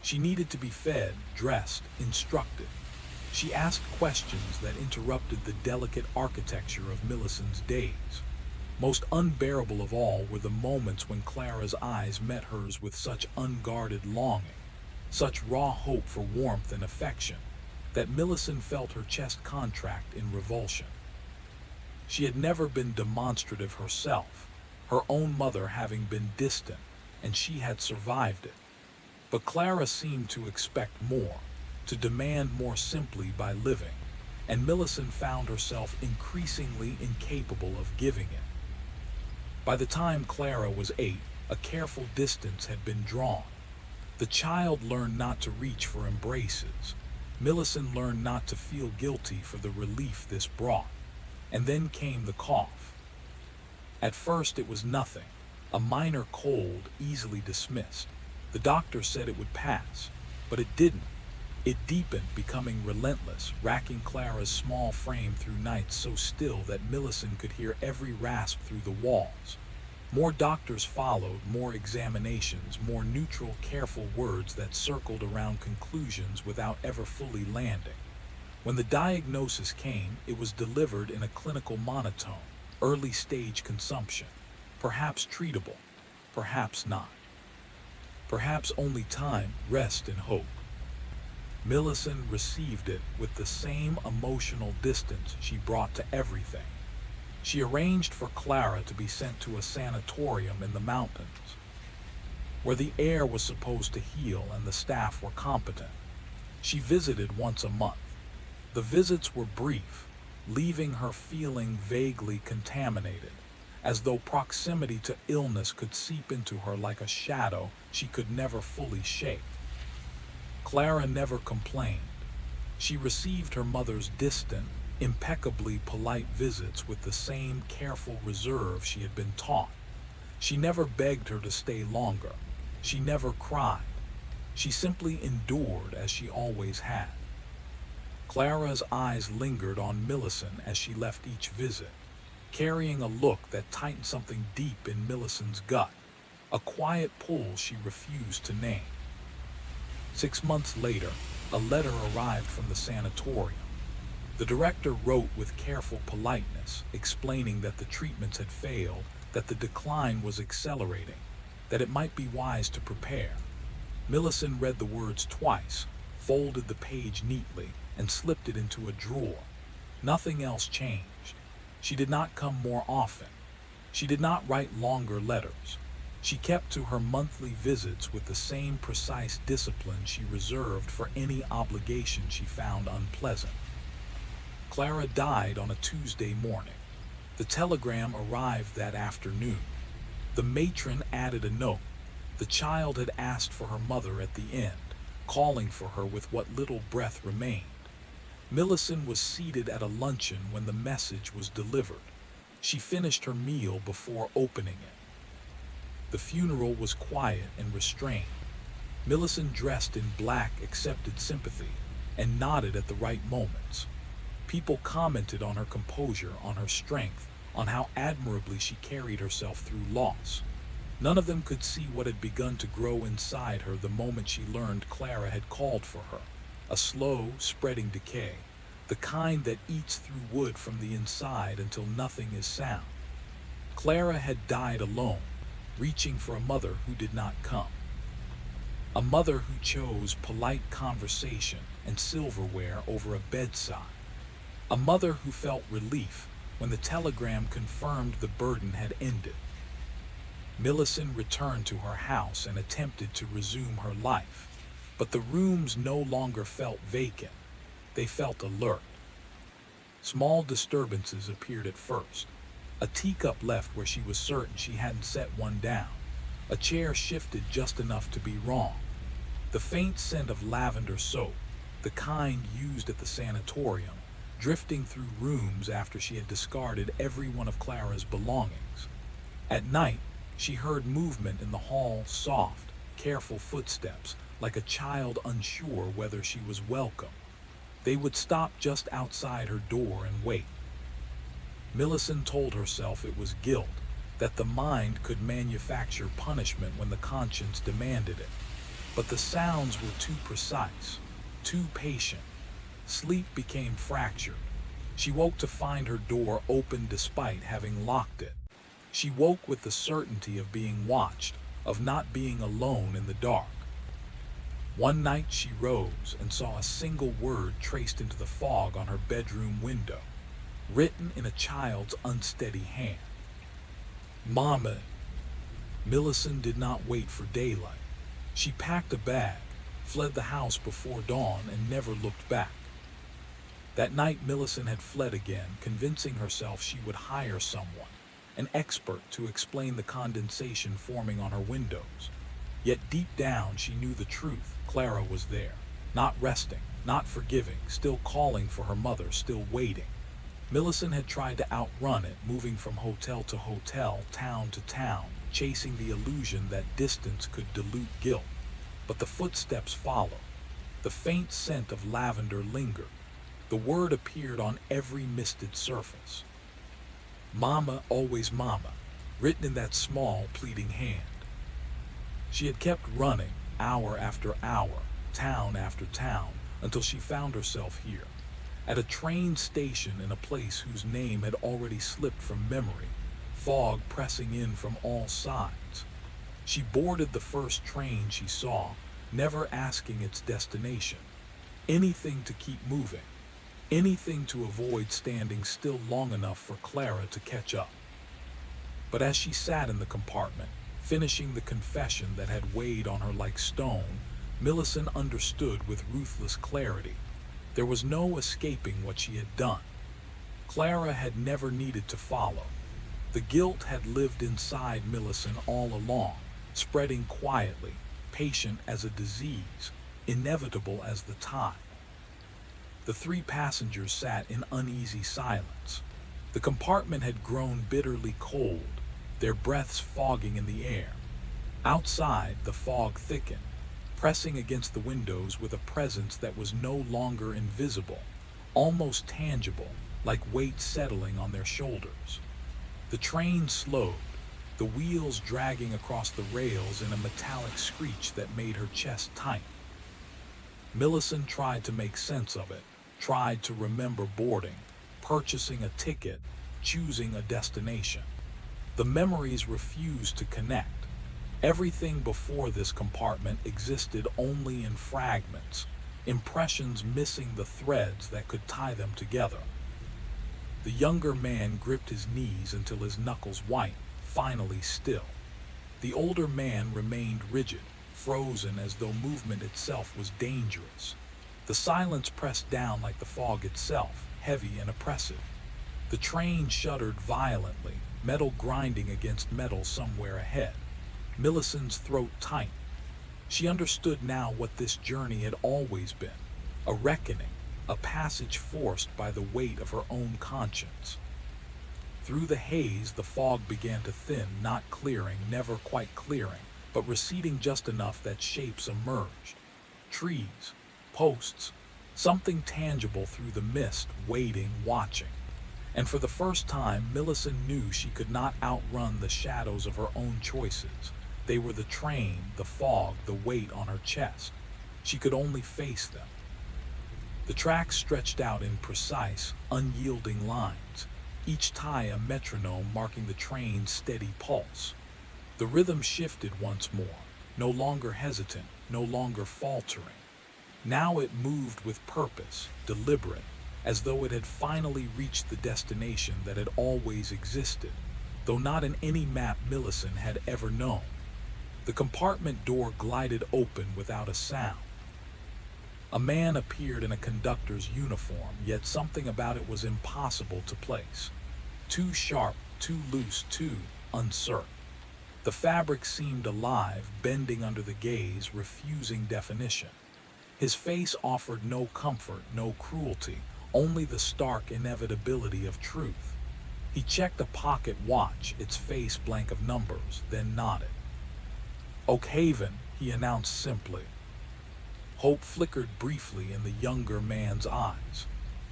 She needed to be fed, dressed, instructed. She asked questions that interrupted the delicate architecture of Millicent's days. Most unbearable of all were the moments when Clara's eyes met hers with such unguarded longing, such raw hope for warmth and affection, that Millicent felt her chest contract in revulsion. She had never been demonstrative herself, her own mother having been distant, and she had survived it. But Clara seemed to expect more, to demand more simply by living, and Millicent found herself increasingly incapable of giving it. By the time Clara was 8, a careful distance had been drawn. The child learned not to reach for embraces. Millicent learned not to feel guilty for the relief this brought. And then came the cough. At first it was nothing, a minor cold easily dismissed. The doctor said it would pass, but it didn't. It deepened, becoming relentless, racking Clara's small frame through nights so still that Millicent could hear every rasp through the walls. More doctors followed, more examinations, more neutral, careful words that circled around conclusions without ever fully landing. When the diagnosis came, it was delivered in a clinical monotone: early stage consumption, perhaps treatable, perhaps not, perhaps only time, rest, and hope. Millicent received it with the same emotional distance she brought to everything. She arranged for Clara to be sent to a sanatorium in the mountains, where the air was supposed to heal and the staff were competent. She visited once a month. The visits were brief, leaving her feeling vaguely contaminated, as though proximity to illness could seep into her like a shadow she could never fully shake. Clara never complained. She received her mother's distant, impeccably polite visits with the same careful reserve she had been taught. She never begged her to stay longer. She never cried. She simply endured as she always had. Clara's eyes lingered on Millicent as she left each visit, carrying a look that tightened something deep in Millicent's gut, a quiet pull she refused to name. 6 months later, a letter arrived from the sanatorium. The director wrote with careful politeness, explaining that the treatments had failed, that the decline was accelerating, that it might be wise to prepare. Millicent read the words twice, folded the page neatly, and slipped it into a drawer. Nothing else changed. She did not come more often. She did not write longer letters. She kept to her monthly visits with the same precise discipline she reserved for any obligation she found unpleasant. Clara died on a Tuesday morning. The telegram arrived that afternoon. The matron added a note. The child had asked for her mother at the end, calling for her with what little breath remained. Millicent was seated at a luncheon when the message was delivered. She finished her meal before opening it. The funeral was quiet and restrained. Millicent, dressed in black, accepted sympathy and nodded at the right moments. People commented on her composure, on her strength, on how admirably she carried herself through loss. None of them could see what had begun to grow inside her the moment she learned Clara had called for her. A slow, spreading decay, the kind that eats through wood from the inside until nothing is sound. Clara had died alone, reaching for a mother who did not come. A mother who chose polite conversation and silverware over a bedside. A mother who felt relief when the telegram confirmed the burden had ended. Millicent returned to her house and attempted to resume her life, but the rooms no longer felt vacant. They felt alert. Small disturbances appeared at first. A teacup left where she was certain she hadn't set one down. A chair shifted just enough to be wrong. The faint scent of lavender soap, the kind used at the sanatorium, drifting through rooms after she had discarded every one of Clara's belongings. At night, she heard movement in the hall, soft, careful footsteps, like a child unsure whether she was welcome. They would stop just outside her door and wait. Millicent told herself it was guilt, that the mind could manufacture punishment when the conscience demanded it. But the sounds were too precise, too patient. Sleep became fractured. She woke to find her door open despite having locked it. She woke with the certainty of being watched, of not being alone in the dark. One night she rose and saw a single word traced into the fog on her bedroom window, written in a child's unsteady hand. Mama. Millicent did not wait for daylight. She packed a bag, fled the house before dawn, and never looked back. That night Millicent had fled again, convincing herself she would hire someone, an expert, to explain the condensation forming on her windows. Yet deep down she knew the truth. Clara was there, not resting, not forgiving, still calling for her mother, still waiting. Millicent had tried to outrun it, moving from hotel to hotel, town to town, chasing the illusion that distance could dilute guilt. But the footsteps followed. The faint scent of lavender lingered. The word appeared on every misted surface. Mama, always mama, written in that small, pleading hand. She had kept running, hour after hour, town after town, until she found herself here. At a train station in a place whose name had already slipped from memory, fog pressing in from all sides. She boarded the first train she saw, never asking its destination. Anything to keep moving, anything to avoid standing still long enough for Clara to catch up. But as she sat in the compartment, finishing the confession that had weighed on her like stone, Millicent understood with ruthless clarity. There was no escaping what she had done. Clara had never needed to follow. The guilt had lived inside Millicent all along, spreading quietly, patient as a disease, inevitable as the tide. The three passengers sat in uneasy silence. The compartment had grown bitterly cold, their breaths fogging in the air. Outside, the fog thickened, pressing against the windows with a presence that was no longer invisible, almost tangible, like weight settling on their shoulders. The train slowed, the wheels dragging across the rails in a metallic screech that made her chest tight. Millicent tried to make sense of it, tried to remember boarding, purchasing a ticket, choosing a destination. The memories refused to connect. Everything before this compartment existed only in fragments, impressions missing the threads that could tie them together. The younger man gripped his knees until his knuckles white, finally still. The older man remained rigid, frozen as though movement itself was dangerous. The silence pressed down like the fog itself, heavy and oppressive. The train shuddered violently, metal grinding against metal somewhere ahead. Millicent's throat tightened. She understood now what this journey had always been, a reckoning, a passage forced by the weight of her own conscience. Through the haze, the fog began to thin, not clearing, never quite clearing, but receding just enough that shapes emerged. Trees, posts, something tangible through the mist, waiting, watching. And for the first time, Millicent knew she could not outrun the shadows of her own choices. They were the train, the fog, the weight on her chest. She could only face them. The tracks stretched out in precise, unyielding lines, each tie a metronome marking the train's steady pulse. The rhythm shifted once more, no longer hesitant, no longer faltering. Now it moved with purpose, deliberate, as though it had finally reached the destination that had always existed, though not in any map Millicent had ever known. The compartment door glided open without a sound. A man appeared in a conductor's uniform, yet something about it was impossible to place. Too sharp, too loose, too uncertain. The fabric seemed alive, bending under the gaze, refusing definition. His face offered no comfort, no cruelty, only the stark inevitability of truth. He checked a pocket watch, its face blank of numbers, then nodded. Oakhaven, he announced simply. Hope flickered briefly in the younger man's eyes.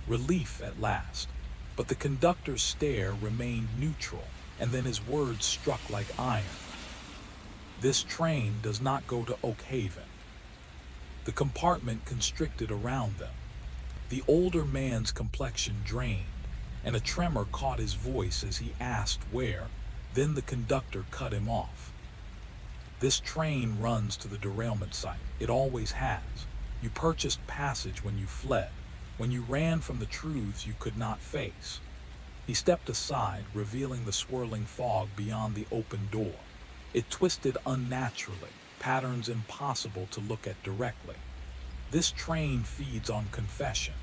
Relief at last. But the conductor's stare remained neutral, and then his words struck like iron. This train does not go to Oakhaven. The compartment constricted around them. The older man's complexion drained, and a tremor caught his voice as he asked where. Then the conductor cut him off. This train runs to the derailment site. It always has. You purchased passage when you fled, when you ran from the truths you could not face. He stepped aside, revealing the swirling fog beyond the open door. It twisted unnaturally, patterns impossible to look at directly. This train feeds on confession.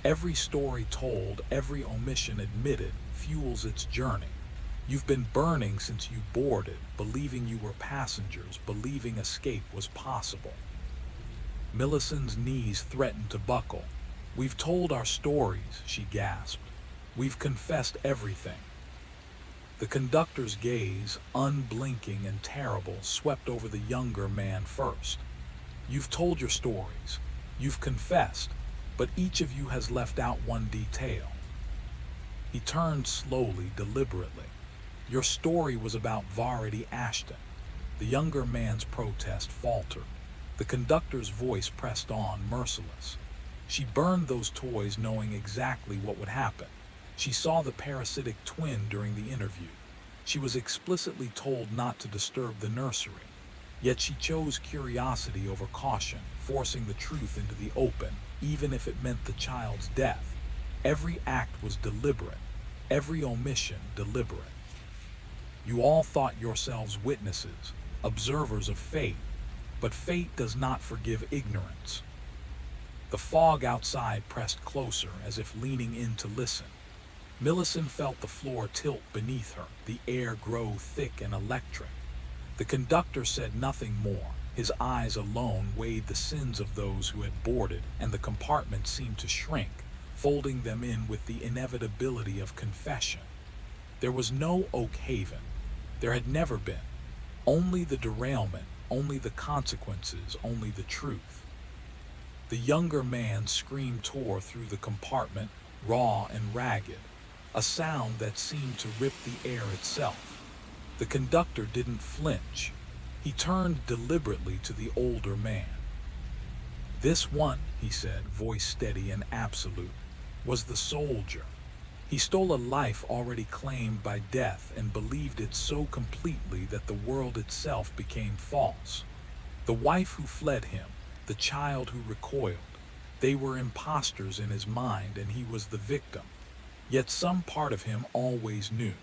Every story told, every omission admitted, fuels its journey. You've been burning since you boarded, believing you were passengers, believing escape was possible. Millicent's knees threatened to buckle. We've told our stories, she gasped. We've confessed everything. The conductor's gaze, unblinking and terrible, swept over the younger man first. You've told your stories. You've confessed, but each of you has left out one detail. He turned slowly, deliberately. Your story was about Varady Ashton. The younger man's protest faltered. The conductor's voice pressed on, merciless. She burned those toys knowing exactly what would happen. She saw the parasitic twin during the interview. She was explicitly told not to disturb the nursery. Yet she chose curiosity over caution, forcing the truth into the open, even if it meant the child's death. Every act was deliberate, every omission deliberate. You all thought yourselves witnesses, observers of fate, but fate does not forgive ignorance. The fog outside pressed closer, as if leaning in to listen. Millicent felt the floor tilt beneath her, the air grow thick and electric. The conductor said nothing more. His eyes alone weighed the sins of those who had boarded, and the compartment seemed to shrink, folding them in with the inevitability of confession. There was no Oak Haven. There had never been. Only the derailment, only the consequences, only the truth. The younger man's scream tore through the compartment, raw and ragged, a sound that seemed to rip the air itself. The conductor didn't flinch. He turned deliberately to the older man. "This one," he said, voice steady and absolute, "was the soldier. He stole a life already claimed by death and believed it so completely that the world itself became false. The wife who fled him, the child who recoiled, they were impostors in his mind and he was the victim. Yet some part of him always knew."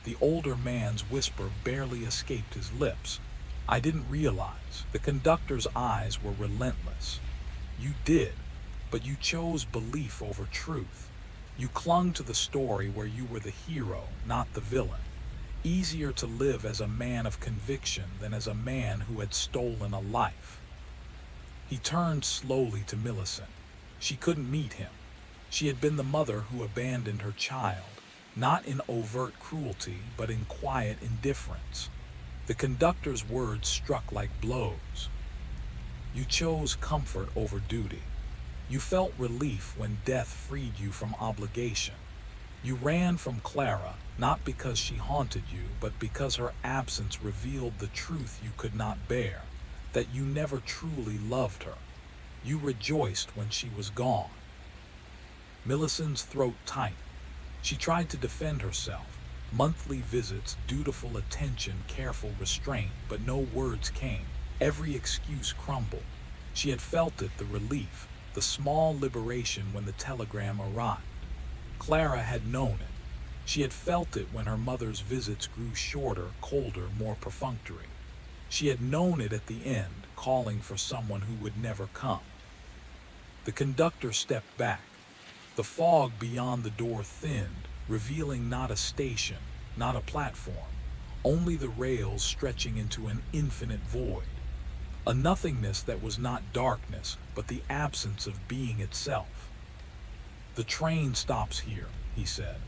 The older man's whisper barely escaped his lips. "I didn't realize." The conductor's eyes were relentless. "You did, but you chose belief over truth. You clung to the story where you were the hero, not the villain. Easier to live as a man of conviction than as a man who had stolen a life." He turned slowly to Millicent. She couldn't meet him. She had been the mother who abandoned her child, not in overt cruelty, but in quiet indifference. The conductor's words struck like blows. "You chose comfort over duty. You felt relief when death freed you from obligation. You ran from Clara, not because she haunted you, but because her absence revealed the truth you could not bear, that you never truly loved her. You rejoiced when she was gone." Millicent's throat tightened. She tried to defend herself. Monthly visits, dutiful attention, careful restraint, but no words came. Every excuse crumbled. She had felt it, the relief, the small liberation when the telegram arrived. Clara had known it. She had felt it when her mother's visits grew shorter, colder, more perfunctory. She had known it at the end, calling for someone who would never come. The conductor stepped back. The fog beyond the door thinned, revealing not a station, not a platform, only the rails stretching into an infinite void. A nothingness that was not darkness, but the absence of being itself. "The train stops here," he said.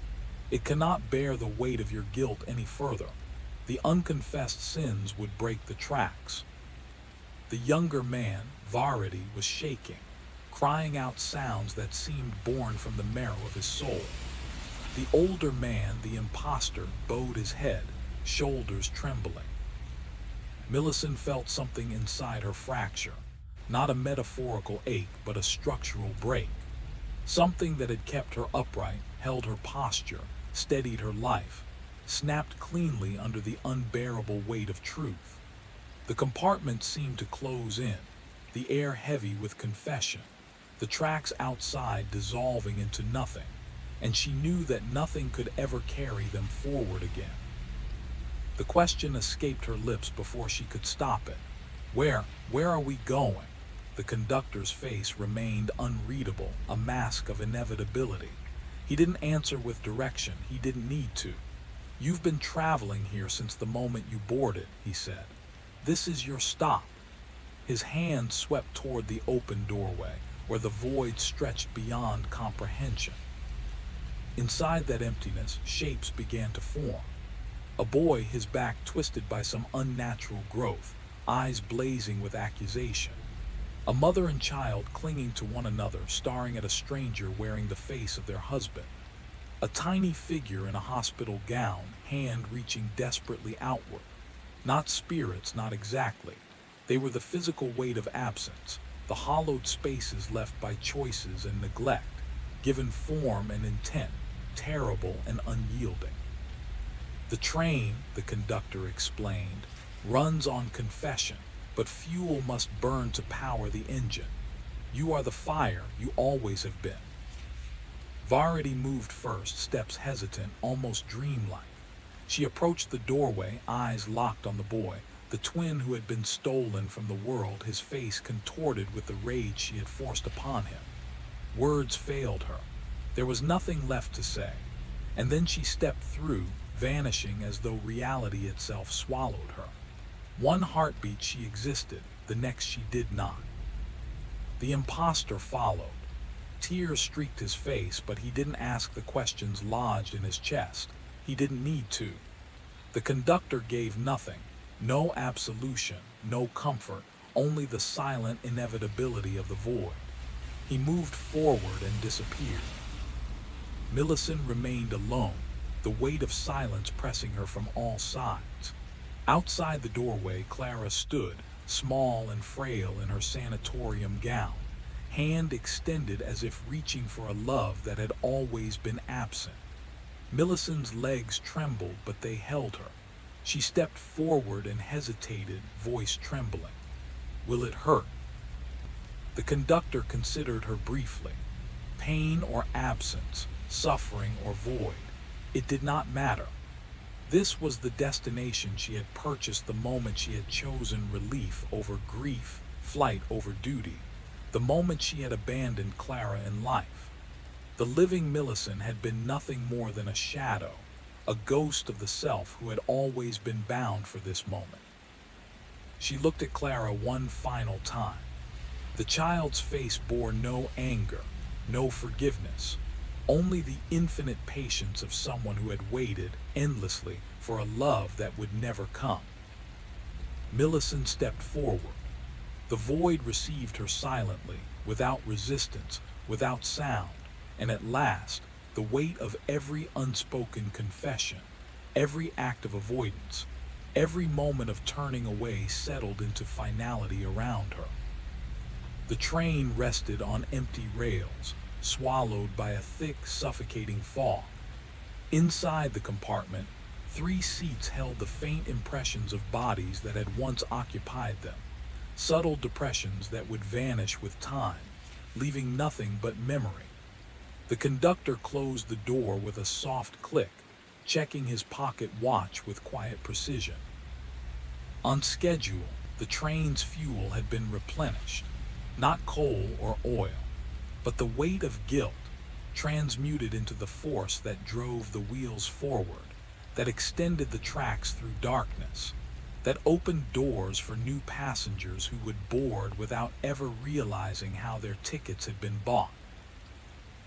"It cannot bear the weight of your guilt any further. The unconfessed sins would break the tracks." The younger man, Varity, was shaking, crying out sounds that seemed born from the marrow of his soul. The older man, the impostor, bowed his head, shoulders trembling. Millicent felt something inside her fracture, not a metaphorical ache, but a structural break. Something that had kept her upright, held her posture, steadied her life, snapped cleanly under the unbearable weight of truth. The compartment seemed to close in, the air heavy with confession, the tracks outside dissolving into nothing, and she knew that nothing could ever carry them forward again. The question escaped her lips before she could stop it. Where are we going?" The conductor's face remained unreadable, a mask of inevitability. He didn't answer with direction. He didn't need to. "You've been traveling here since the moment you boarded," he said. "This is your stop." His hand swept toward the open doorway, where the void stretched beyond comprehension. Inside that emptiness, shapes began to form. A boy, his back twisted by some unnatural growth, eyes blazing with accusation. A mother and child clinging to one another, staring at a stranger wearing the face of their husband. A tiny figure in a hospital gown, hand reaching desperately outward. Not spirits, not exactly. They were the physical weight of absence, the hollowed spaces left by choices and neglect, given form and intent, terrible and unyielding. The train, the conductor explained, runs on confession, but fuel must burn to power the engine. You are the fire you always have been. Varity moved first, steps hesitant, almost dreamlike. She approached the doorway, eyes locked on the boy, the twin who had been stolen from the world, his face contorted with the rage she had forced upon him. Words failed her. There was nothing left to say. And then she stepped through, vanishing as though reality itself swallowed her. One heartbeat she existed, the next she did not. The imposter followed. Tears streaked his face, but he didn't ask the questions lodged in his chest. He didn't need to. The conductor gave nothing. No absolution, no comfort, only the silent inevitability of the void. He moved forward and disappeared. Millicent remained alone, the weight of silence pressing her from all sides. Outside the doorway, Clara stood, small and frail in her sanatorium gown, hand extended as if reaching for a love that had always been absent. Millicent's legs trembled, but they held her. She stepped forward and hesitated, voice trembling. Will it hurt? The conductor considered her briefly. Pain or absence, suffering or void, it did not matter. This was the destination she had purchased the moment she had chosen relief over grief, flight over duty, the moment she had abandoned Clara in life. The living Millicent had been nothing more than a shadow, a ghost of the self who had always been bound for this moment. She looked at Clara one final time. The child's face bore no anger, no forgiveness, only the infinite patience of someone who had waited endlessly for a love that would never come. Millicent stepped forward. The void received her silently, without resistance, without sound, and at last, the weight of every unspoken confession, every act of avoidance, every moment of turning away settled into finality around her. The train rested on empty rails, swallowed by a thick, suffocating fog. Inside the compartment, 3 seats held the faint impressions of bodies that had once occupied them, subtle depressions that would vanish with time, leaving nothing but memory. The conductor closed the door with a soft click, checking his pocket watch with quiet precision. On schedule, the train's fuel had been replenished, not coal or oil, but the weight of guilt, transmuted into the force that drove the wheels forward, that extended the tracks through darkness, that opened doors for new passengers who would board without ever realizing how their tickets had been bought.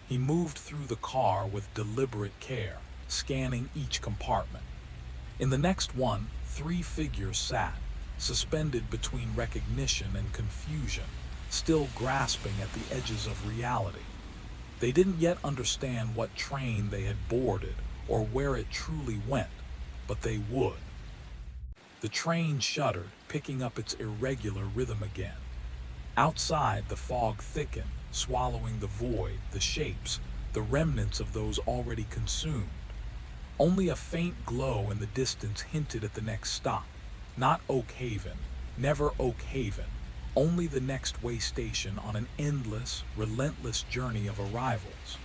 He moved through the car with deliberate care, scanning each compartment. In the next one, 3 figures sat, suspended between recognition and confusion, still grasping at the edges of reality. They didn't yet understand what train they had boarded or where it truly went, but they would. The train shuddered, picking up its irregular rhythm again. Outside, the fog thickened, swallowing the void, the shapes, the remnants of those already consumed. Only a faint glow in the distance hinted at the next stop. Not Oak Haven, never Oak Haven, only the next way station on an endless, relentless journey of arrivals.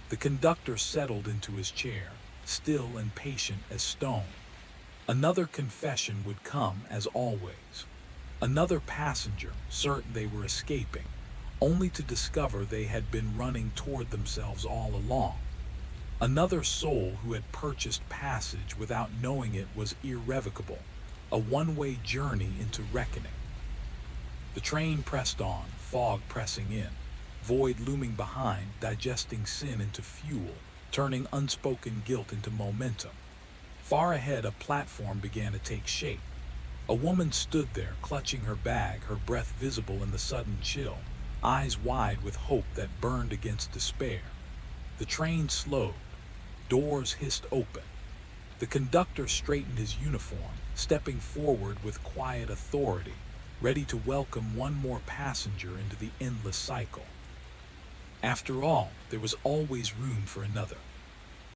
The conductor settled into his chair, still and patient as stone. Another confession would come, as always. Another passenger, certain they were escaping, only to discover they had been running toward themselves all along. Another soul who had purchased passage without knowing it was irrevocable, a one-way journey into reckoning. The train pressed on, fog pressing in, void looming behind, digesting sin into fuel, turning unspoken guilt into momentum. Far ahead, a platform began to take shape. A woman stood there, clutching her bag, her breath visible in the sudden chill, eyes wide with hope that burned against despair. The train slowed. Doors hissed open. The conductor straightened his uniform, stepping forward with quiet authority. ready to welcome one more passenger into the endless cycle. After all, there was always room for another.